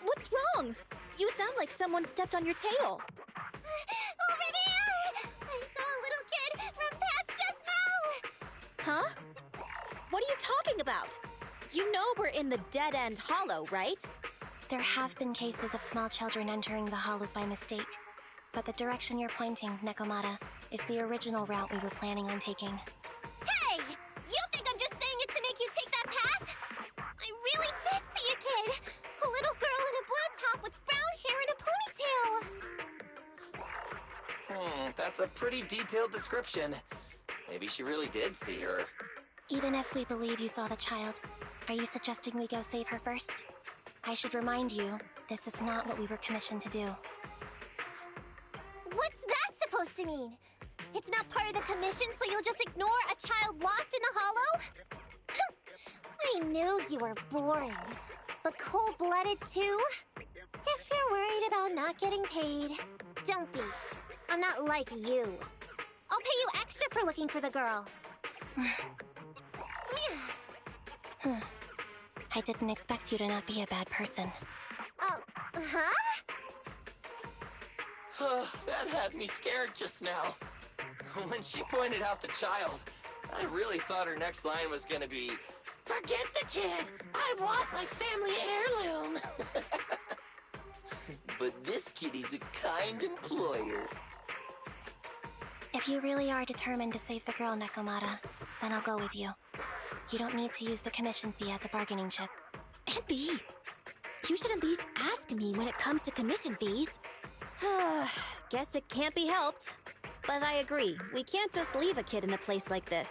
What's wrong? You sound like someone stepped on your tail. Over there! I saw a little kid run past just now! Huh? What are you talking about? You know we're in the dead-end hollow, right? There have been cases of small children entering the hollows by mistake. But the direction you're pointing, Nekomata, is the original route we were planning on taking. Hey! You think I'm just saying it to make you take that path? I really did see a kid! A little girl in a blue top with brown hair and a ponytail! That's a pretty detailed description. Maybe she really did see her. Even if we believe you saw the child, are you suggesting we go save her first? I should remind you, this is not what we were commissioned to do. What's that supposed to mean? It's not part of the commission, so you'll just ignore a child lost in the hollow? I knew you were boring, but cold-blooded too? If you're worried about not getting paid, don't be. I'm not like you. I'll pay you extra for looking for the girl. I didn't expect you to not be a bad person. Oh, huh? That had me scared just now. When she pointed out the child, I really thought her next line was gonna be, "Forget the kid! I want my family heirloom!" But this kitty's a kind employer. If you really are determined to save the girl, Nekomata, then I'll go with you. You don't need to use the commission fee as a bargaining chip. Epi, you should at least ask me when it comes to commission fees. Guess it can't be helped. But I agree, we can't just leave a kid in a place like this.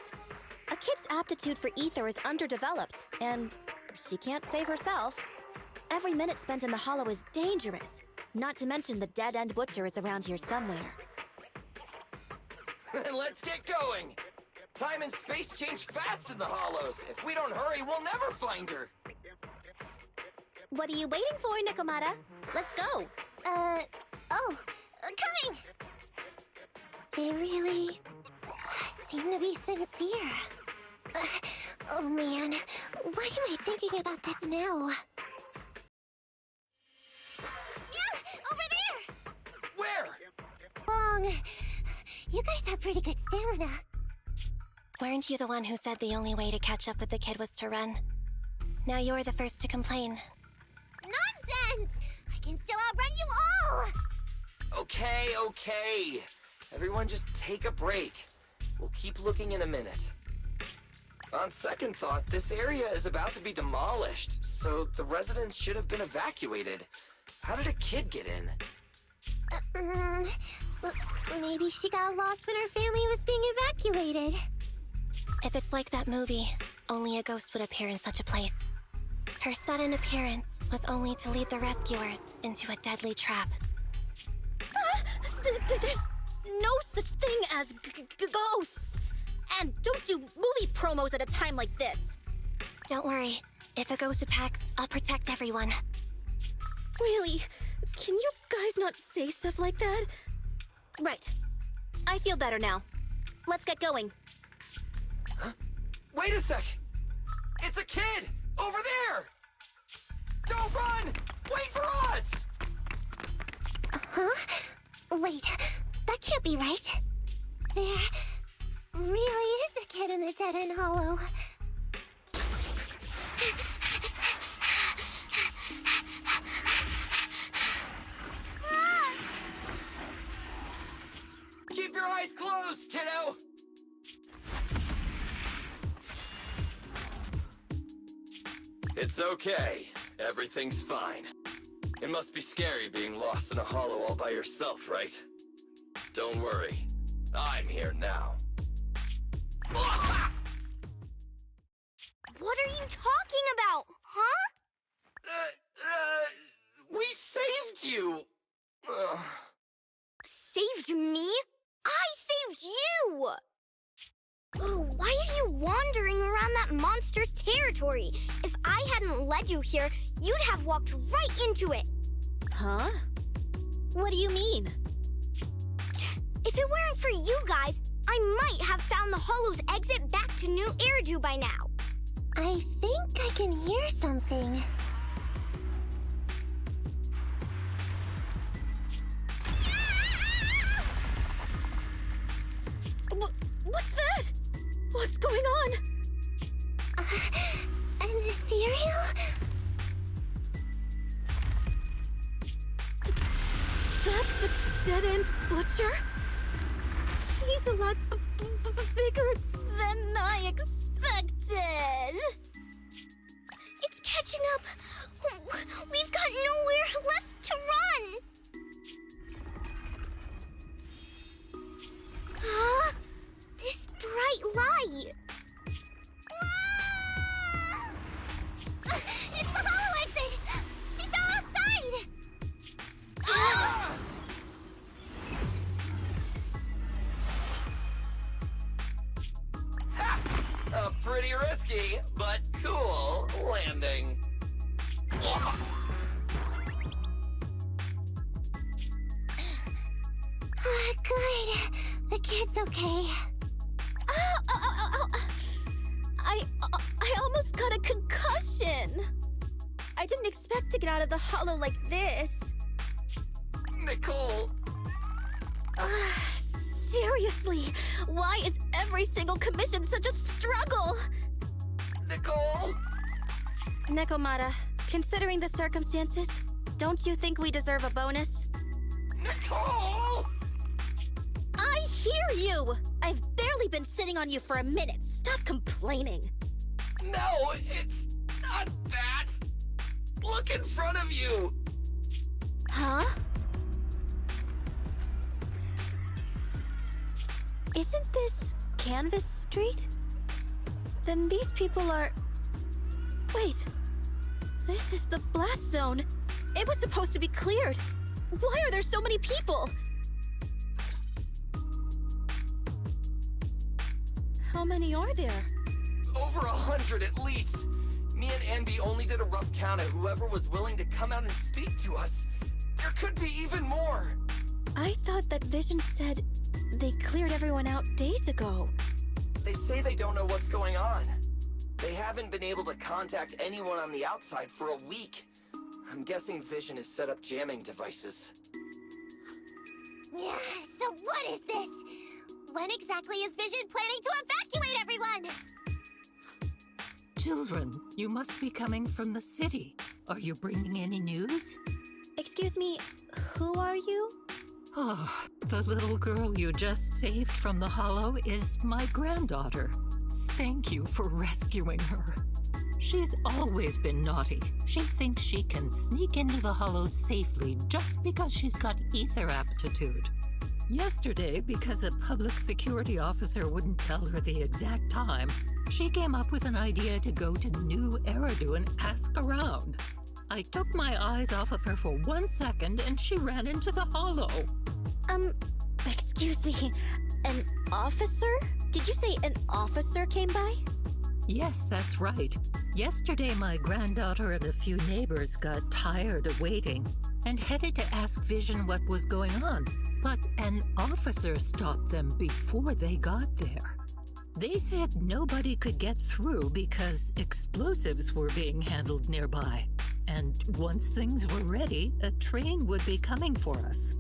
A kid's aptitude for ether is underdeveloped, and she can't save herself. Every minute spent in the hollow is dangerous, not to mention the dead-end butcher is around here somewhere. Then let's get going! Time and space change fast in the hollows. If we don't hurry, we'll never find her. What are you waiting for, Nekomata? Let's go! Coming! They really seem to be sincere. Oh man, why am I thinking about this now? Yeah, over there! Where? Long. You guys have pretty good stamina. Weren't you the one who said the only way to catch up with the kid was to run? Now you're the first to complain. Nonsense! I can still outrun you all! Okay. Everyone just take a break. We'll keep looking in a minute. On second thought, this area is about to be demolished, so the residents should have been evacuated. How did a kid get in? Maybe she got lost when her family was being evacuated. If it's like that movie, only a ghost would appear in such a place. Her sudden appearance was only to lead the rescuers into a deadly trap. There's no such thing as ghosts! And don't do movie promos at a time like this! Don't worry. If a ghost attacks, I'll protect everyone. Really? Can you guys not say stuff like that? Right. I feel better now. Let's get going. Huh? Wait a sec! It's a kid! Over there! Don't run! Wait for us! Huh? Wait, that can't be right. There really is a kid in the dead-end hollow. Keep your eyes closed, kiddo! It's okay. Everything's fine. It must be scary being lost in a hollow all by yourself, right? Don't worry. I'm here now. What are you talking about, huh? We saved you! Saved me? I saved you! Why are you wandering around that monster's territory? If I hadn't led you here, you'd have walked right into it. Huh? What do you mean? If it weren't for you guys, I might have found the hollow's exit back to New Eridu by now. I think I can hear something. What's that? What's going on? An ethereal? That's the dead-end butcher? He's a lot bigger than I expected. It's catching up. We've got nowhere left to run. Huh? This bright light. It's the hollow exit. risky, but cool landing. Good. The kid's okay. I almost got a concussion. I didn't expect to get out of the hollow like this. Nicole! Seriously, why is every single commission such a struggle? Nicole! Nekomata, considering the circumstances, don't you think we deserve a bonus? Nicole! I hear you! I've barely been sitting on you for a minute. Stop complaining. No, it's not that! Look in front of you! Huh? Isn't this Canvas Street? Then these people are... Wait. This is the blast zone. It was supposed to be cleared. Why are there so many people? How many are there? Over 100 at least. Me and Anby only did a rough count of whoever was willing to come out and speak to us. There could be even more. I thought that Vision said they cleared everyone out days ago. They say they don't know what's going on. They haven't been able to contact anyone on the outside for a week. I'm guessing Vision has set up jamming devices. Yeah, so what is this? When exactly is Vision planning to evacuate everyone? Children, you must be coming from the city. Are you bringing any news? Excuse me, who are you? Oh, the little girl you just saved from the hollow is my granddaughter. Thank you for rescuing her. She's always been naughty. She thinks she can sneak into the hollow safely just because she's got ether aptitude. Yesterday, because a public security officer wouldn't tell her the exact time, she came up with an idea to go to New Eridu and ask around. I took my eyes off of her for 1 second and she ran into the hollow. Excuse me, an officer? Did you say an officer came by? Yes, that's right. Yesterday, my granddaughter and a few neighbors got tired of waiting and headed to ask Vision what was going on. But an officer stopped them before they got there. They said nobody could get through because explosives were being handled nearby. And once things were ready, a train would be coming for us.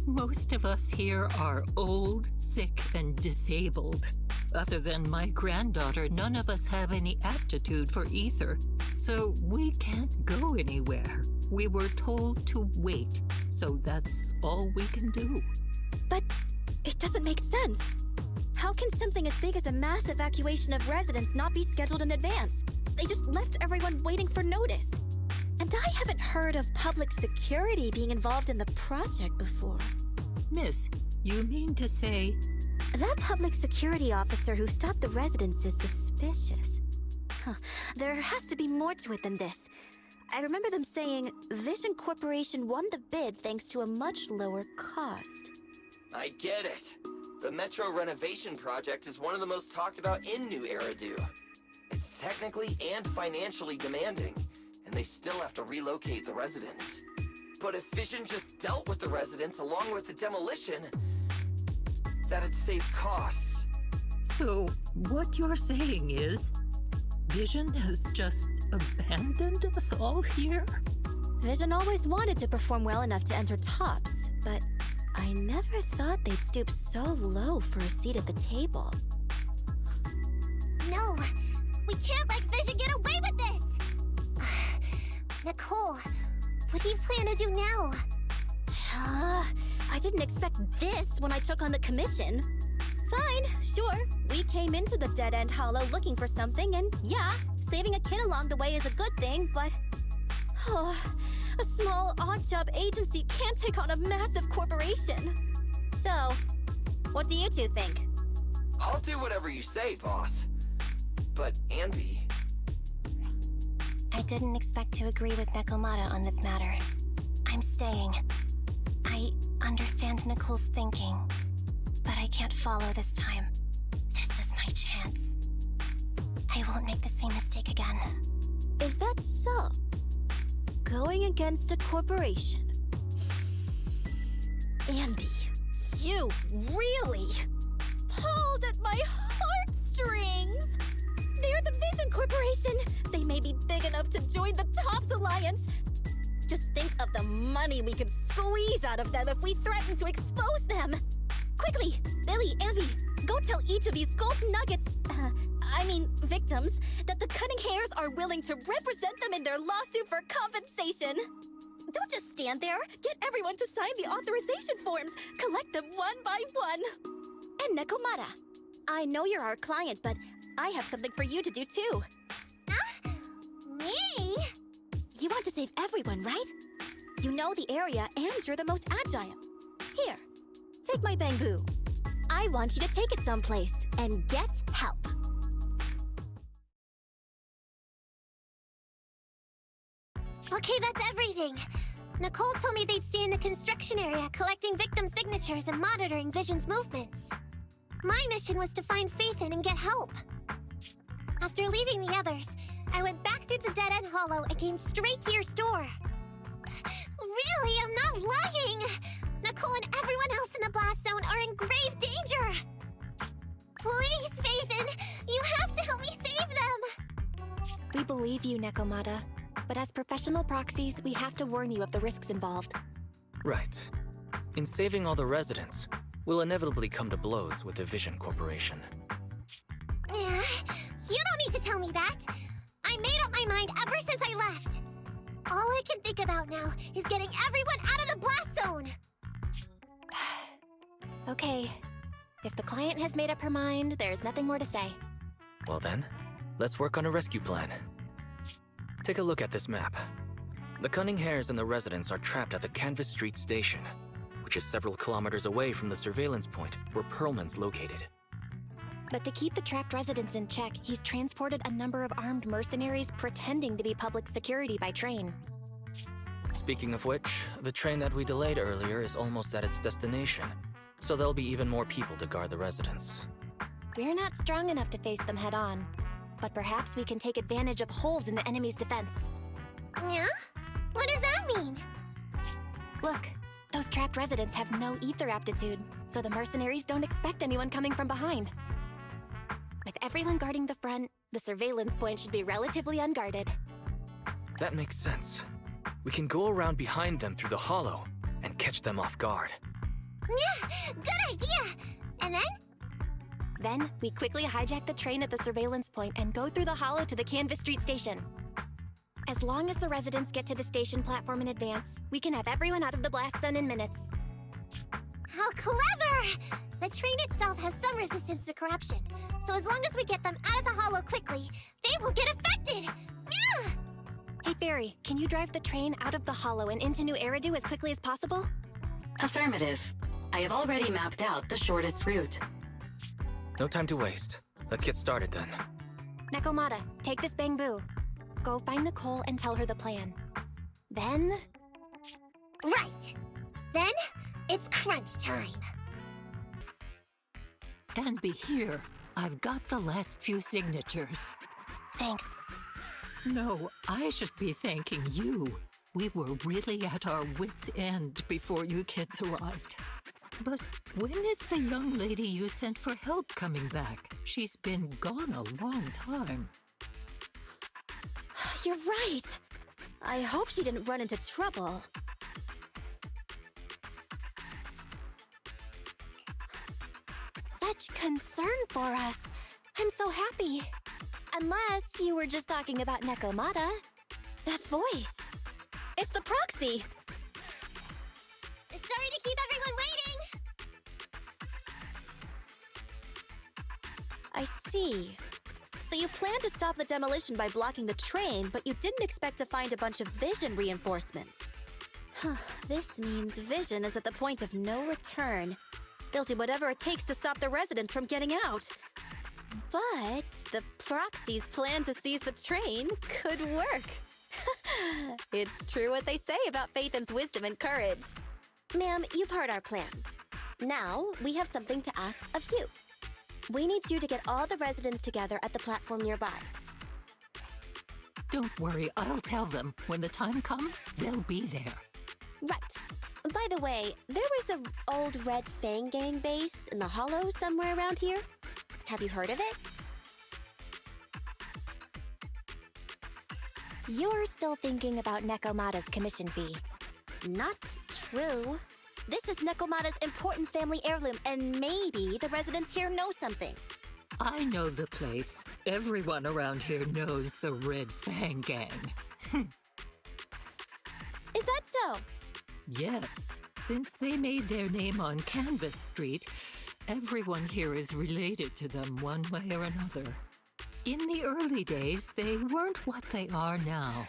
Most of us here are old, sick, and disabled. Other than my granddaughter, none of us have any aptitude for ether, so we can't go anywhere. We were told to wait, so that's all we can do. But it doesn't make sense. How can something as big as a mass evacuation of residents not be scheduled in advance? They just left everyone waiting for notice. And I haven't heard of public security being involved in the project before. Miss, you mean to say... That public security officer who stopped the residents is suspicious. There has to be more to it than this. I remember them saying Vision Corporation won the bid thanks to a much lower cost. I get it. The Metro renovation project is one of the most talked about in New Eridu. It's technically and financially demanding, and they still have to relocate the residents. But if Vision just dealt with the residents along with the demolition, that'd save costs. So, what you're saying is, Vision has just abandoned us all here? Vision always wanted to perform well enough to enter tops, but I never thought they'd stoop so low for a seat at the table. No, we can't let Vision get away with this! Nicole, what do you plan to do now? I didn't expect this when I took on the commission. Fine, sure. We came into the dead-end hollow looking for something, and yeah, saving a kid along the way is a good thing, but... a small, odd-job agency can't take on a massive corporation. So, what do you two think? I'll do whatever you say, boss. But, Anby... I didn't expect to agree with Nekomata on this matter. I'm staying. I understand Nicole's thinking, but I can't follow this time. This is my chance. I won't make the same mistake again. Is that so? Going against a corporation. Andy, you really pulled at my heartstrings! They're the Vision Corporation! They may be big enough to join the TOPS Alliance! Just think of the money we could squeeze out of them if we threaten to expose them! Quickly, Billy, Andy, go tell each of these gold nuggets, victims, that the Cunning Hares are willing to represent them in their lawsuit for compensation! Don't just stand there! Get everyone to sign the authorization forms! Collect them one by one! And Nekomata, I know you're our client, but I have something for you to do too. Me? You want to save everyone, right? You know the area and you're the most agile. Here, take my bamboo. I want you to take it someplace and get help. Okay, that's everything. Nicole told me they'd stay in the construction area, collecting victim signatures and monitoring Vision's movements. My mission was to find Faithin and get help. After leaving the others, I went back through the dead-end hollow and came straight to your store. Really, I'm not lying! Nicole and everyone else in the blast zone are in grave danger! Please, Faithin, you have to help me save them! We believe you, Nekomata. But as professional proxies, we have to warn you of the risks involved. Right. In saving all the residents, we'll inevitably come to blows with the Vision Corporation. Yeah, you don't need to tell me that. I made up my mind ever since I left. All I can think about now is getting everyone out of the blast zone! Okay. If the client has made up her mind, there's nothing more to say. Well then, let's work on a rescue plan. Take a look at this map. The Cunning Hares and the residents are trapped at the Canvas Street station, which is several kilometers away from the surveillance point where Perlman's located. But to keep the trapped residents in check, he's transported a number of armed mercenaries pretending to be public security by train. Speaking of which, the train that we delayed earlier is almost at its destination, so there'll be even more people to guard the residents. We're not strong enough to face them head-on, but perhaps we can take advantage of holes in the enemy's defense. Yeah? What does that mean? Look, those trapped residents have no ether aptitude, so the mercenaries don't expect anyone coming from behind. With everyone guarding the front, the surveillance point should be relatively unguarded. That makes sense. We can go around behind them through the hollow and catch them off guard. Yeah, good idea! And then? Then, we quickly hijack the train at the surveillance point and go through the hollow to the Canvas Street station. As long as the residents get to the station platform in advance, we can have everyone out of the blast zone in minutes. How clever! The train itself has some resistance to corruption, so as long as we get them out of the hollow quickly, they won't get affected! Yeah! Hey Fairy, can you drive the train out of the hollow and into New Eridu as quickly as possible? Affirmative. I have already mapped out the shortest route. No time to waste. Let's get started then. Nekomata, take this bamboo. Go find Nicole and tell her the plan. Then... Right! Then, it's crunch time. And be here. I've got the last few signatures. Thanks. No, I should be thanking you. We were really at our wits' end before you kids arrived. But when is the young lady you sent for help coming back? She's been gone a long time. You're right. I hope she didn't run into trouble. Such concern for us. I'm so happy. Unless you were just talking about Nekomata. That voice. It's the proxy. Sorry to keep everyone waiting. I see. So you planned to stop the demolition by blocking the train, but you didn't expect to find a bunch of Vision reinforcements. This means Vision is at the point of no return. They'll do whatever it takes to stop the residents from getting out. But the proxy's plan to seize the train could work. It's true what they say about Faithin's wisdom and courage. Ma'am, you've heard our plan. Now, we have something to ask of you. We need you to get all the residents together at the platform nearby. Don't worry, I'll tell them. When the time comes, they'll be there. Right. By the way, there was an old Red Fang Gang base in the Hollow somewhere around here. Have you heard of it? You're still thinking about Nekomata's commission fee. Not true. This is Nekomata's important family heirloom, and maybe the residents here know something. I know the place. Everyone around here knows the Red Fang Gang. Is that so? Yes. Since they made their name on Canvas Street, everyone here is related to them one way or another. In the early days, they weren't what they are now.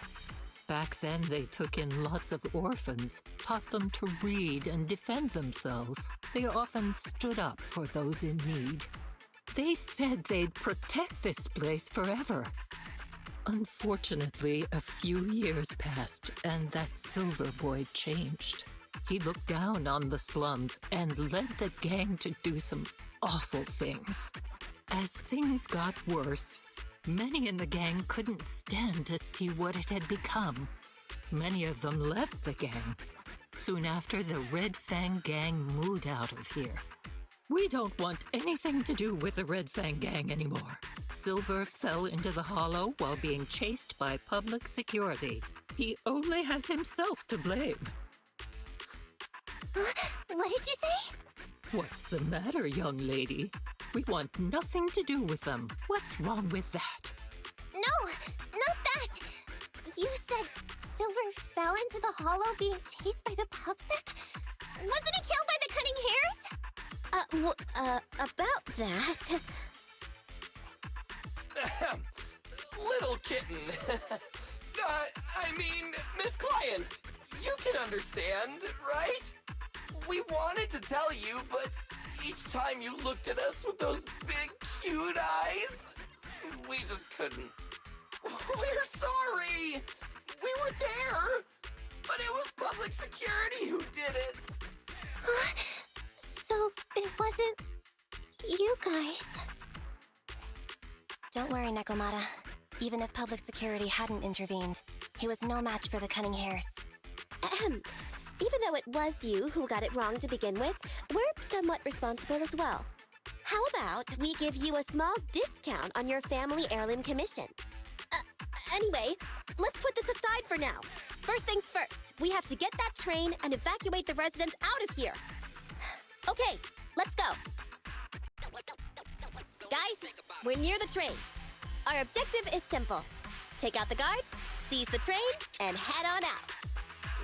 Back then, they took in lots of orphans, taught them to read and defend themselves. They often stood up for those in need. They said they'd protect this place forever. Unfortunately, a few years passed, and that Silver Boy changed. He looked down on the slums and led the gang to do some awful things. As things got worse, many in the gang couldn't stand to see what it had become. Many of them left the gang. Soon after, the Red Fang Gang moved out of here. We don't want anything to do with the Red Fang Gang anymore. Silver fell into the Hollow while being chased by public security. He only has himself to blame. What did you say? What's the matter, young lady? We want nothing to do with them. What's wrong with that? No, not that! You said Silver fell into the Hollow being chased by the PubSec? Wasn't he killed by the Cunning Hares? About that... Little kitten. I mean, Miss Client, you can understand, right? We wanted to tell you, but each time you looked at us with those big, cute eyes, we just couldn't. We're sorry. We were there, but it was public security who did it. So it wasn't you guys. Don't worry, Nekomata. Even if public security hadn't intervened, he was no match for the Cunning Hares. Even though it was you who got it wrong to begin with, we're somewhat responsible as well. How about we give you a small discount on your family heirloom commission? Anyway, let's put this aside for now. First things first, we have to get that train and evacuate the residents out of here. Okay, let's go. Guys, we're near the train. Our objective is simple. Take out the guards, seize the train, and head on out.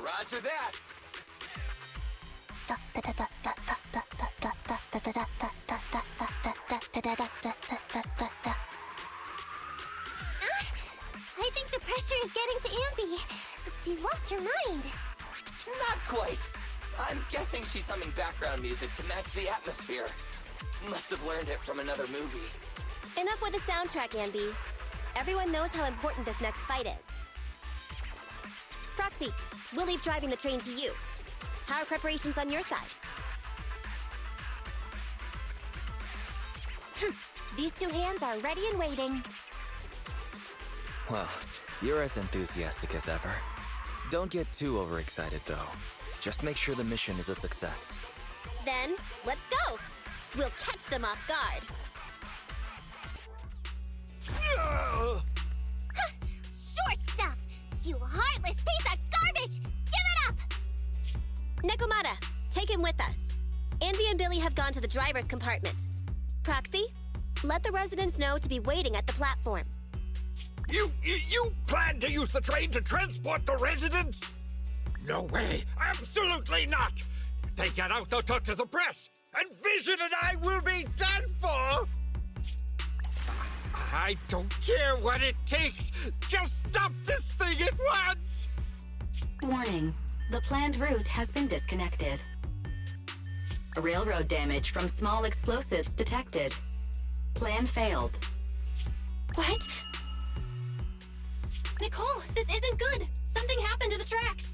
Roger that. I think the pressure is getting to Ambi. She's lost her mind. Not quite. I'm guessing she's humming background music to match the atmosphere. Must have learned it from another movie. Enough with the soundtrack, Ambi. Everyone knows how important this next fight is. Proxy, we'll leave driving the train to you. How are preparations on your side? These two hands are ready and waiting. Well, you're as enthusiastic as ever. Don't get too overexcited, though. Just make sure the mission is a success. Then, let's go! We'll catch them off guard. Short stuff! You heartless piece of garbage! Give it up! Nekomata, take him with us. Anby and Billy have gone to the driver's compartment. Proxy, let the residents know to be waiting at the platform. You plan to use the train to transport the residents? No way! Absolutely not! If they get out, they'll talk to the press, and Vision and I will be done for! I don't care what it takes! Just stop this thing at once! Warning. The planned route has been disconnected. Railroad damage from small explosives detected. Plan failed. What? Nicole, this isn't good! Something happened to the tracks!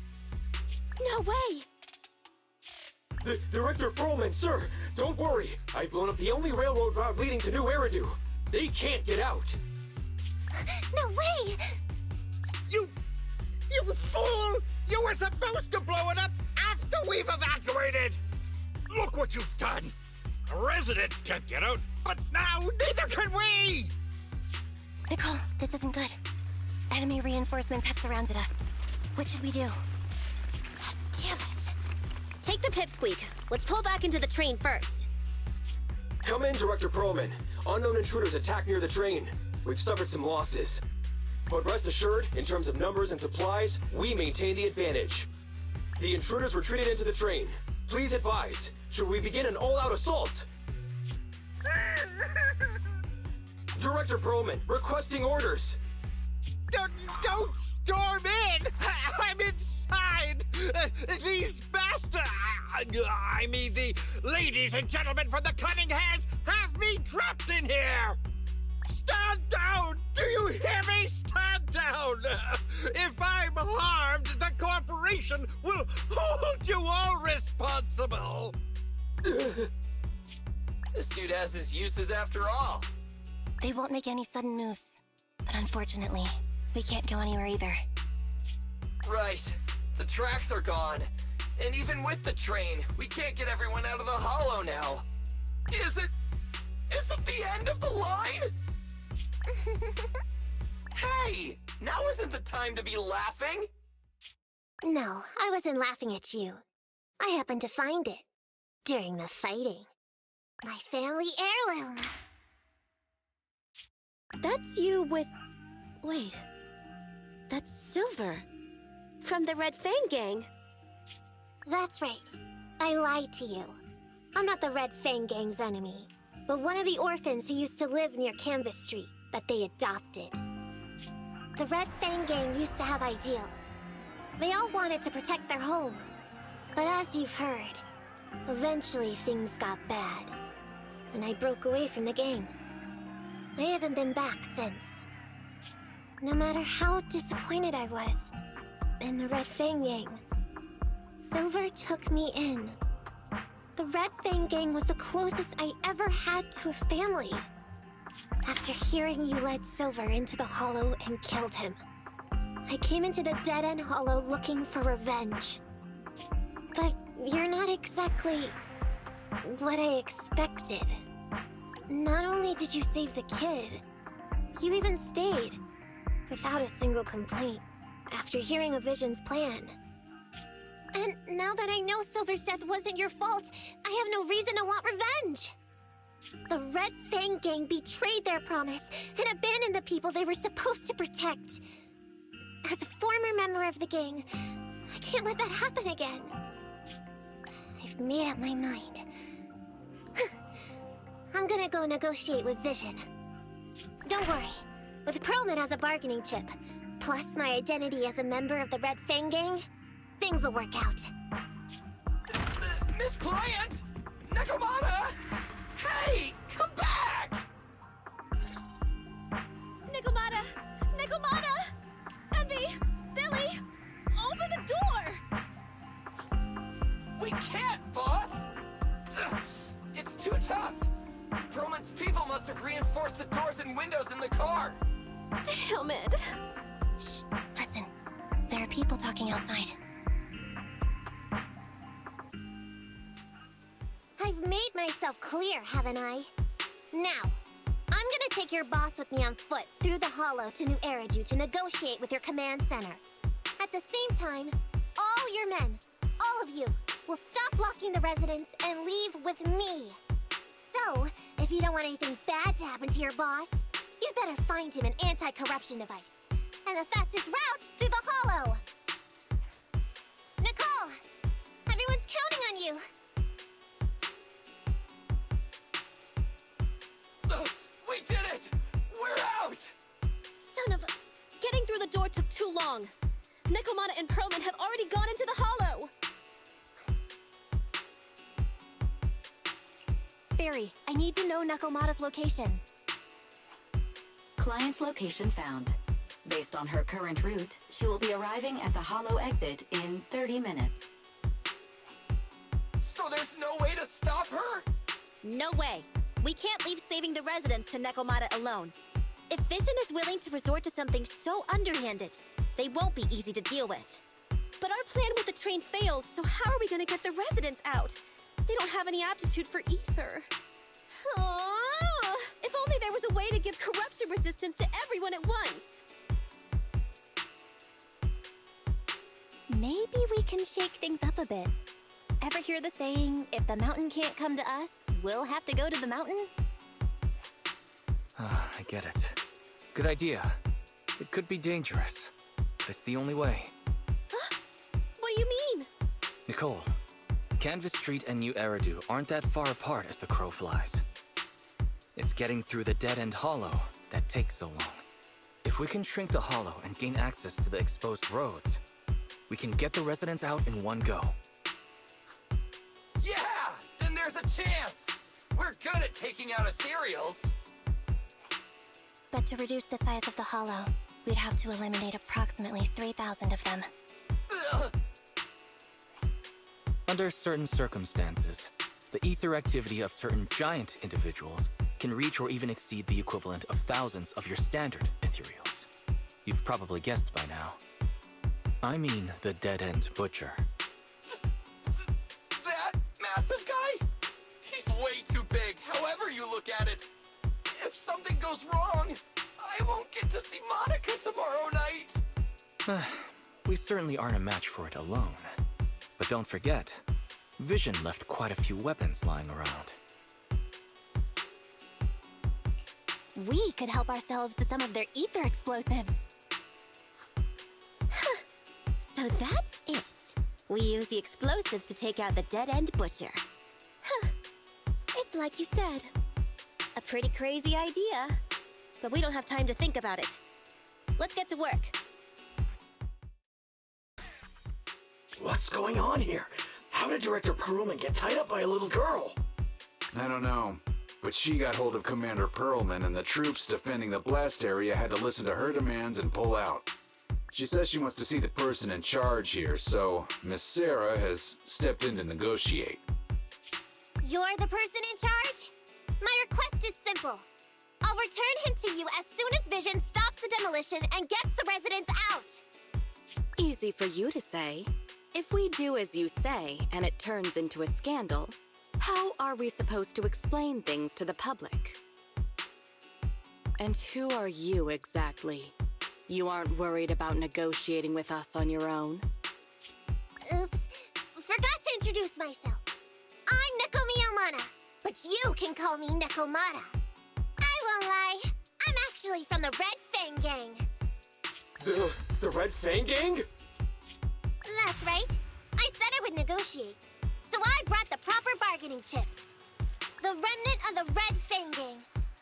No way! Director Perlman, sir, don't worry. I've blown up the only railroad route leading to New Eridu. They can't get out. No way! You fool! You were supposed to blow it up after we've evacuated! Look what you've done! Residents can't get out, but now neither can we! Nicole, this isn't good. Enemy reinforcements have surrounded us. What should we do? Damn it. Take the pipsqueak. Let's pull back into the train first. Come in, Director Perlman. Unknown intruders attacked near the train. We've suffered some losses. But rest assured, in terms of numbers and supplies, we maintain the advantage. The intruders retreated into the train. Please advise, should we begin an all-out assault? Director Perlman, requesting orders. Don't storm in! I'm inside! These bastards! I mean, the ladies and gentlemen from the Cunning Hares have me trapped in here! Stand down! Do you hear me? Stand down! If I'm harmed, the corporation will hold you all responsible! This dude has his uses after all. They won't make any sudden moves. But unfortunately, we can't go anywhere either. Right. The tracks are gone. And even with the train, we can't get everyone out of the hollow now. Is it the end of the line? Hey! Now isn't the time to be laughing! No, I wasn't laughing at you. I happened to find it. During the fighting. My family heirloom. That's you with... Wait. That's Silver. From the Red Fang Gang. That's right. I lied to you. I'm not the Red Fang Gang's enemy, but one of the orphans who used to live near Canvas Street that they adopted. The Red Fang Gang used to have ideals. They all wanted to protect their home. But as you've heard, eventually things got bad. And I broke away from the gang. I haven't been back since. No matter how disappointed I was in the Red Fang Gang, Silver took me in. The Red Fang Gang was the closest I ever had to a family. After hearing you led Silver into the hollow and killed him, I came into the dead-end hollow looking for revenge. But you're not exactly what I expected. Not only did you save the kid, you even stayed, without a single complaint, after hearing a Vision's plan. And now that I know Silver's death wasn't your fault, I have no reason to want revenge! The Red Fang Gang betrayed their promise and abandoned the people they were supposed to protect. As a former member of the gang, I can't let that happen again. I've made up my mind. I'm gonna go negotiate with Vision. Don't worry. With Perlman as a bargaining chip, plus my identity as a member of the Red Fang Gang, things will work out. Miss Client! Nekomata! Hey! Come back! Nekomata! Nekomata! Envy! Billy! Open the door! We can't, boss! It's too tough! Perlman's people must have reinforced the doors and windows in the car! Damn it! Shh, listen. There are people talking outside. I've made myself clear, haven't I? Now, I'm gonna take your boss with me on foot through the hollow to New Eridu to negotiate with your command center. At the same time, all your men, all of you, will stop blocking the residents and leave with me. So, if you don't want anything bad to happen to your boss, you better find him an anti-corruption device. And the fastest route through the hollow! Nicole! Everyone's counting on you! We did it! We're out! Son of a... Getting through the door took too long. Nekomata and Perlman have already gone into the hollow! Barry, I need to know Nekomata's location. Client location found. Based on her current route, she will be arriving at the hollow exit in 30 minutes. So there's no way to stop her? No way. We can't leave saving the residents to Nekomata alone. If Vision is willing to resort to something so underhanded, they won't be easy to deal with. But our plan with the train failed, so how are we gonna get the residents out? They don't have any aptitude for ether. Aww. If only there was a way to give corruption resistance to everyone at once. Maybe we can shake things up a bit. Ever hear the saying, if the mountain can't come to us, we'll have to go to the mountain? I get it. Good idea. It could be dangerous. It's the only way. Huh? What do you mean? Nicole, Canvas Street and New Eridu aren't that far apart as the crow flies. It's getting through the dead-end hollow that takes so long. If we can shrink the hollow and gain access to the exposed roads, we can get the residents out in one go. Yeah! Then there's a chance! We're good at taking out ethereals. But to reduce the size of the hollow, we'd have to eliminate approximately 3,000 of them. Ugh. Under certain circumstances, the ether activity of certain giant individuals can reach or even exceed the equivalent of thousands of your standard ethereals. You've probably guessed by now. I mean the dead-end butcher. That massive guy? He's way too big, however you look at it. If something goes wrong, I won't get to see Monica tomorrow night. We certainly aren't a match for it alone. But don't forget, Vision left quite a few weapons lying around. We could help ourselves to some of their ether explosives. Huh. So that's it. We use the explosives to take out the dead-end butcher. Huh. It's like you said. A pretty crazy idea. But we don't have time to think about it. Let's get to work. What's going on here? How did Director Perlman get tied up by a little girl? I don't know, but she got hold of Commander Perlman, and the troops defending the blast area had to listen to her demands and pull out. She says she wants to see the person in charge here, so Miss Sarah has stepped in to negotiate. You're the person in charge? My request is simple. I'll return him to you as soon as Vision stops the demolition and gets the residents out. Easy for you to say. If we do as you say and it turns into a scandal, how are we supposed to explain things to the public? And who are you exactly? You aren't worried about negotiating with us on your own? Oops. Forgot to introduce myself. I'm Neko Miyamata, but you can call me Nekomata. I won't lie. I'm actually from the Red Fang Gang. The Red Fang Gang? That's right. I said I would negotiate. So I brought the proper bargaining chips. The remnant of the Red Fang Gang,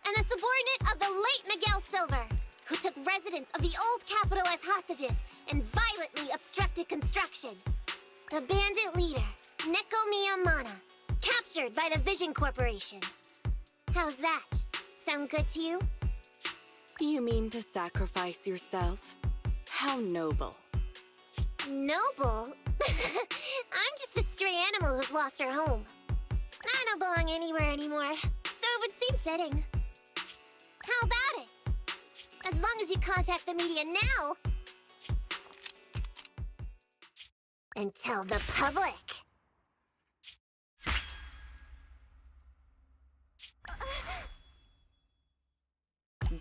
and a subordinate of the late Miguel Silver, who took residents of the old capital as hostages and violently obstructed construction. The bandit leader, Neko Miyamata, captured by the Vision Corporation. How's that? Sound good to you? You mean to sacrifice yourself? How noble. Noble? I'm just a stray animal who's lost her home. I don't belong anywhere anymore, so it would seem fitting. How about it? As long as you contact the media now and tell the public.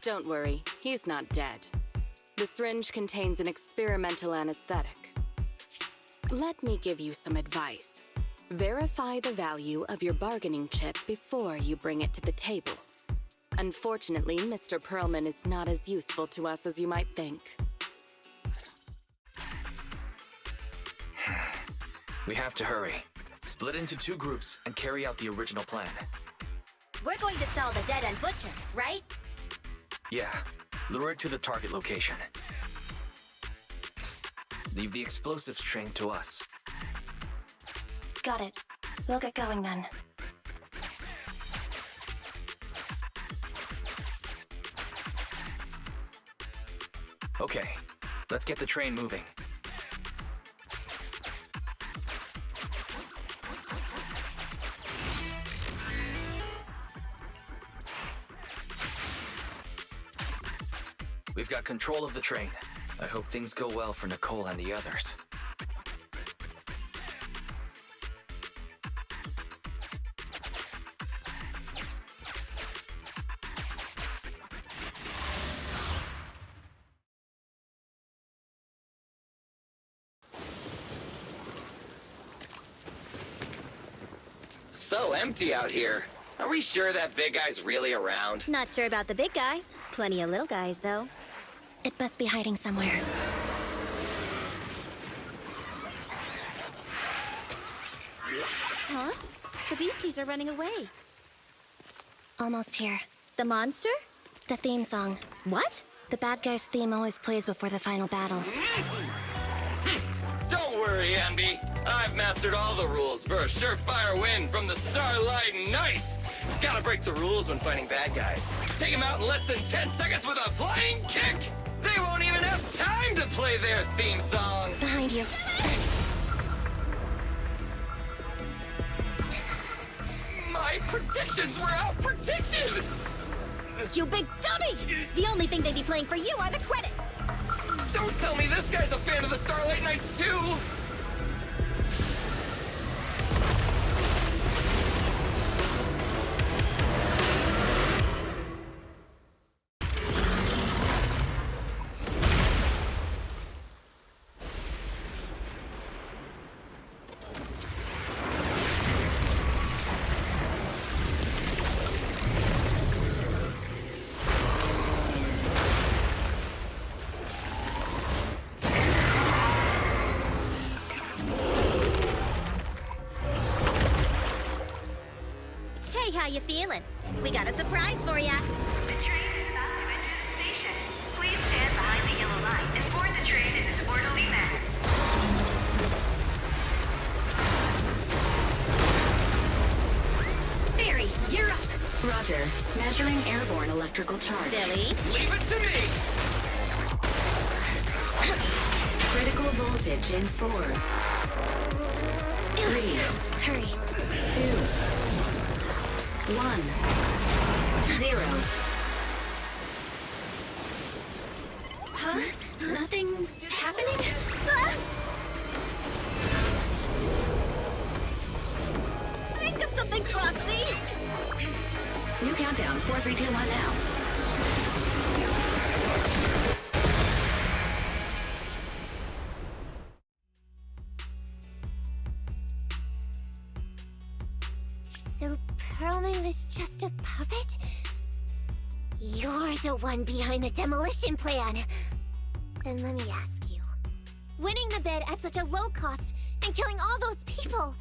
Don't worry, he's not dead. The syringe contains an experimental anesthetic. Let me give you some advice. Verify the value of your bargaining chip before you bring it to the table. Unfortunately, Mr. Perlman is not as useful to us as you might think. We have to hurry. Split into 2 groups and carry out the original plan. We're going to stall the dead-end butcher, right? Yeah, lure it to the target location. Leave the explosives train to us. Got it. We'll get going then. Okay, let's get the train moving. control of the train. I hope things go well for Nicole and the others. So empty out here. Are we sure that big guy's really around? Not sure about the big guy. Plenty of little guys, though. It must be hiding somewhere. Huh? The beasties are running away. Almost here. The monster? The theme song. What? The bad guy's theme always plays before the final battle. Don't worry, Ambi. I've mastered all the rules for a surefire win from the Starlight Knights. Gotta break the rules when fighting bad guys. Take them out in less than 10 seconds with a flying kick. They won't even have time to play their theme song. Behind you. My predictions were out-predicted! You big dummy! The only thing they'd be playing for you are the credits! Don't tell me this guy's a fan of the Starlight Knights, too! How you feeling? We got a surprise for ya. The train is about to enter the station. Please stand behind the yellow line and board the train in an orderly manner. Barry, you're up. Roger. Measuring airborne electrical charge. Billy? Leave it to me! Critical voltage in 4. 3. Hurry. 2. 1. 0. Huh? Nothing's happening? Think of something, Foxy! New countdown. 4, 3, 2, 1 now. So Perlman was just a puppet? You're the one behind the demolition plan. Then let me ask you. Winning the bid at such a low cost and killing all those people,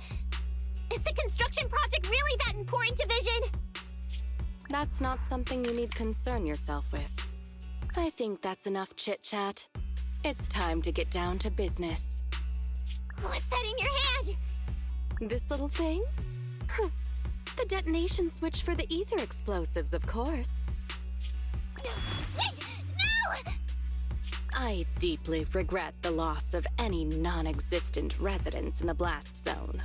is the construction project really that important to Vision? That's not something you need concern yourself with. I think that's enough chit-chat. It's time to get down to business. What's that in your hand? This little thing? The detonation switch for the ether explosives, of course. No! Wait! No! I deeply regret the loss of any non-existent residents in the blast zone.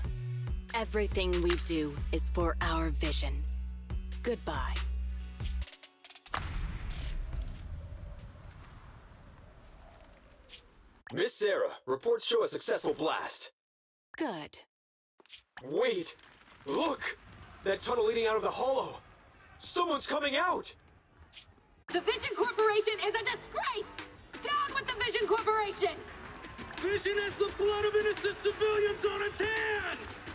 Everything we do is for our vision. Goodbye. Miss Sarah, reports show a successful blast. Good. Wait! Look! That tunnel leading out of the hollow! Someone's coming out! The Vision Corporation is a disgrace! Down with the Vision Corporation! Vision has the blood of innocent civilians on its hands!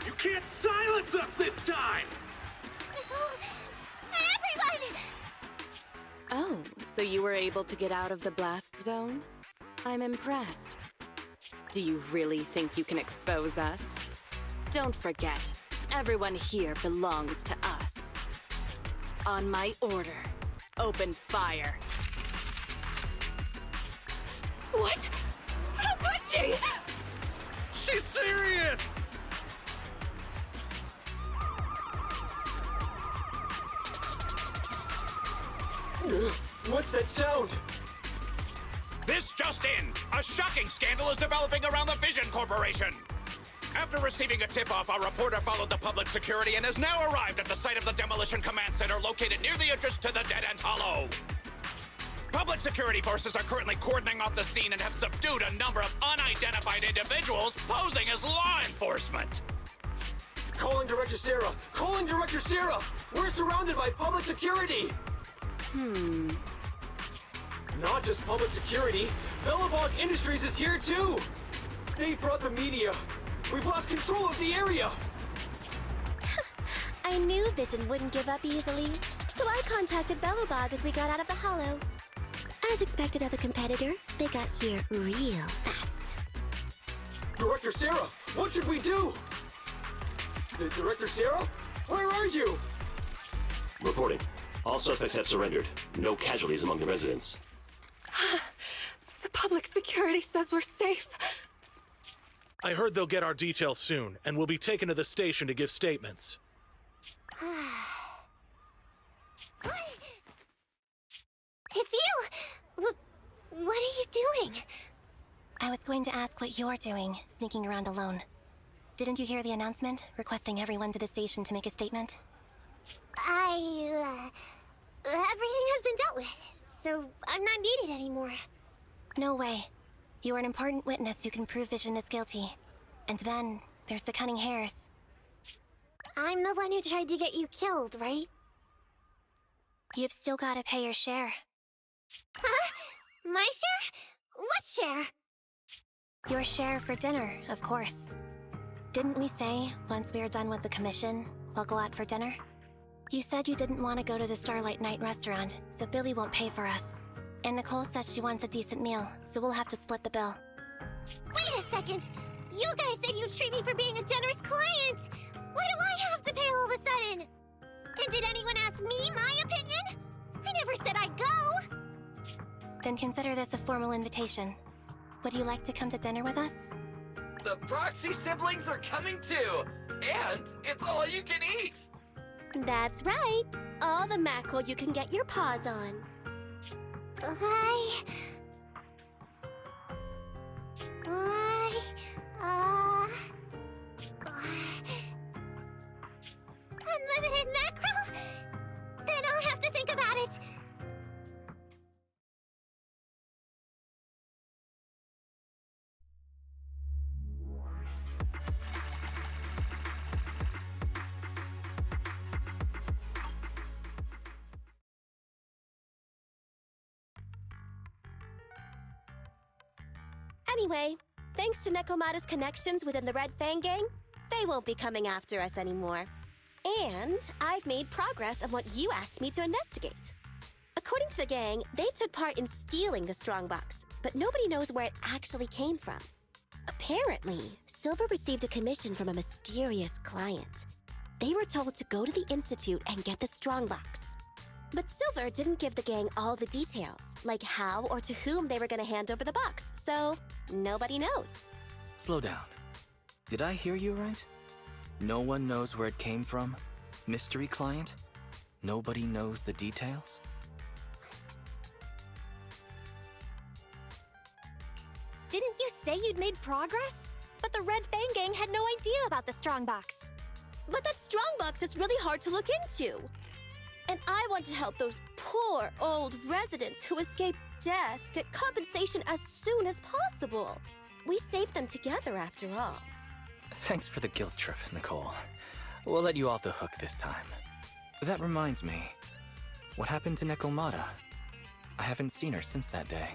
You can't silence us this time! Everyone! Oh, so you were able to get out of the blast zone? I'm impressed. Do you really think you can expose us? Don't forget, everyone here belongs to us. On my order, open fire. What? How could she? She's serious! What's that sound? This just in! A shocking scandal is developing around the Vision Corporation! After receiving a tip-off, our reporter followed the public security and has now arrived at the site of the Demolition Command Center located near the entrance to the Dead End Hollow. Public security forces are currently cordoning off the scene and have subdued a number of unidentified individuals posing as law enforcement. Calling Director Sarah! Calling Director Sarah! We're surrounded by public security! Not just public security, Bellabog Industries is here too! They brought the media! We've lost control of the area! I knew Vision wouldn't give up easily, so I contacted Bellabog as we got out of the hollow. As expected of a competitor, they got here real fast. Director Sarah, what should we do? Director Sarah? Where are you? Reporting. All suspects have surrendered. No casualties among the residents. The public security says we're safe. I heard they'll get our details soon, and we'll be taken to the station to give statements. It's you! What are you doing? I was going to ask what you're doing, sneaking around alone. Didn't you hear the announcement, requesting everyone to the station to make a statement? Everything has been dealt with, so I'm not needed anymore. No way. You are an important witness who can prove Vision is guilty. And then, there's the Cunning Hares. I'm the one who tried to get you killed, right? You've still gotta pay your share. Huh? My share? What share? Your share for dinner, of course. Didn't we say, once we are done with the commission, we'll go out for dinner? You said you didn't want to go to the Starlight Night restaurant, so Billy won't pay for us. And Nicole says she wants a decent meal, so we'll have to split the bill. Wait a second! You guys said you'd treat me for being a generous client! Why do I have to pay all of a sudden? And did anyone ask me my opinion? I never said I'd go! Then consider this a formal invitation. Would you like to come to dinner with us? The Proxy siblings are coming too! And it's all you can eat! That's right. All the mackerel you can get your paws on. Unlimited mackerel? Then I'll have to think about it. Anyway, thanks to Nekomata's connections within the Red Fang Gang, they won't be coming after us anymore. And I've made progress on what you asked me to investigate. According to the gang, they took part in stealing the strongbox, but nobody knows where it actually came from. Apparently, Silver received a commission from a mysterious client. They were told to go to the Institute and get the strongbox. But Silver didn't give the gang all the details, like how or to whom they were going to hand over the box, so nobody knows. Slow down. Did I hear you right? No one knows where it came from? Mystery client? Nobody knows the details? Didn't you say you'd made progress? But the Red Fang Gang had no idea about the strongbox. But that strongbox is really hard to look into. And I want to help those poor old residents who escaped death get compensation as soon as possible. We saved them together after all. Thanks for the guilt trip, Nicole. We'll let you off the hook this time. That reminds me, what happened to Nekomata? I haven't seen her since that day.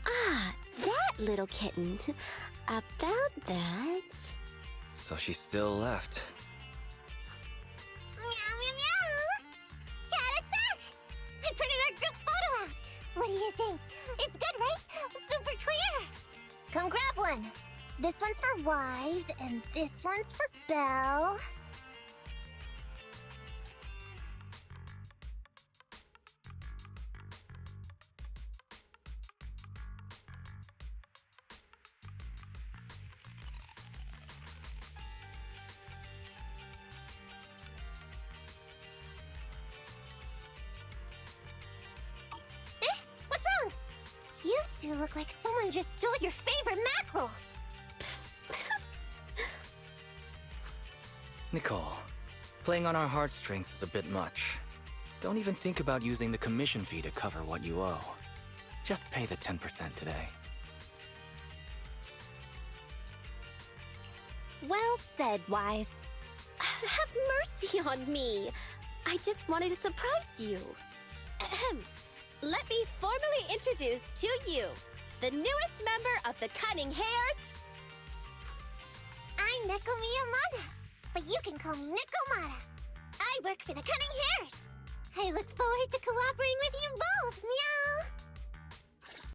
Ah, that little kitten. About that... So she still left. Meow, meow, meow! Cat attack! I printed our group photo out! What do you think? It's good, right? Super clear! Come grab one. This one's for Wise, and this one's for Belle. What's wrong? You two look like someone just stole your favorite mackerel. Nicole, playing on our heartstrings is a bit much. Don't even think about using the commission fee to cover what you owe. Just pay the 10% today. Well said, Wise. Have mercy on me. I just wanted to surprise you. Ahem. Let me formally introduce to you the newest member of the Cunning Hares. I'm Neko Miyamada, but you can call me Nekomata. I work for the Cunning Hares. I look forward to cooperating with you both, meow!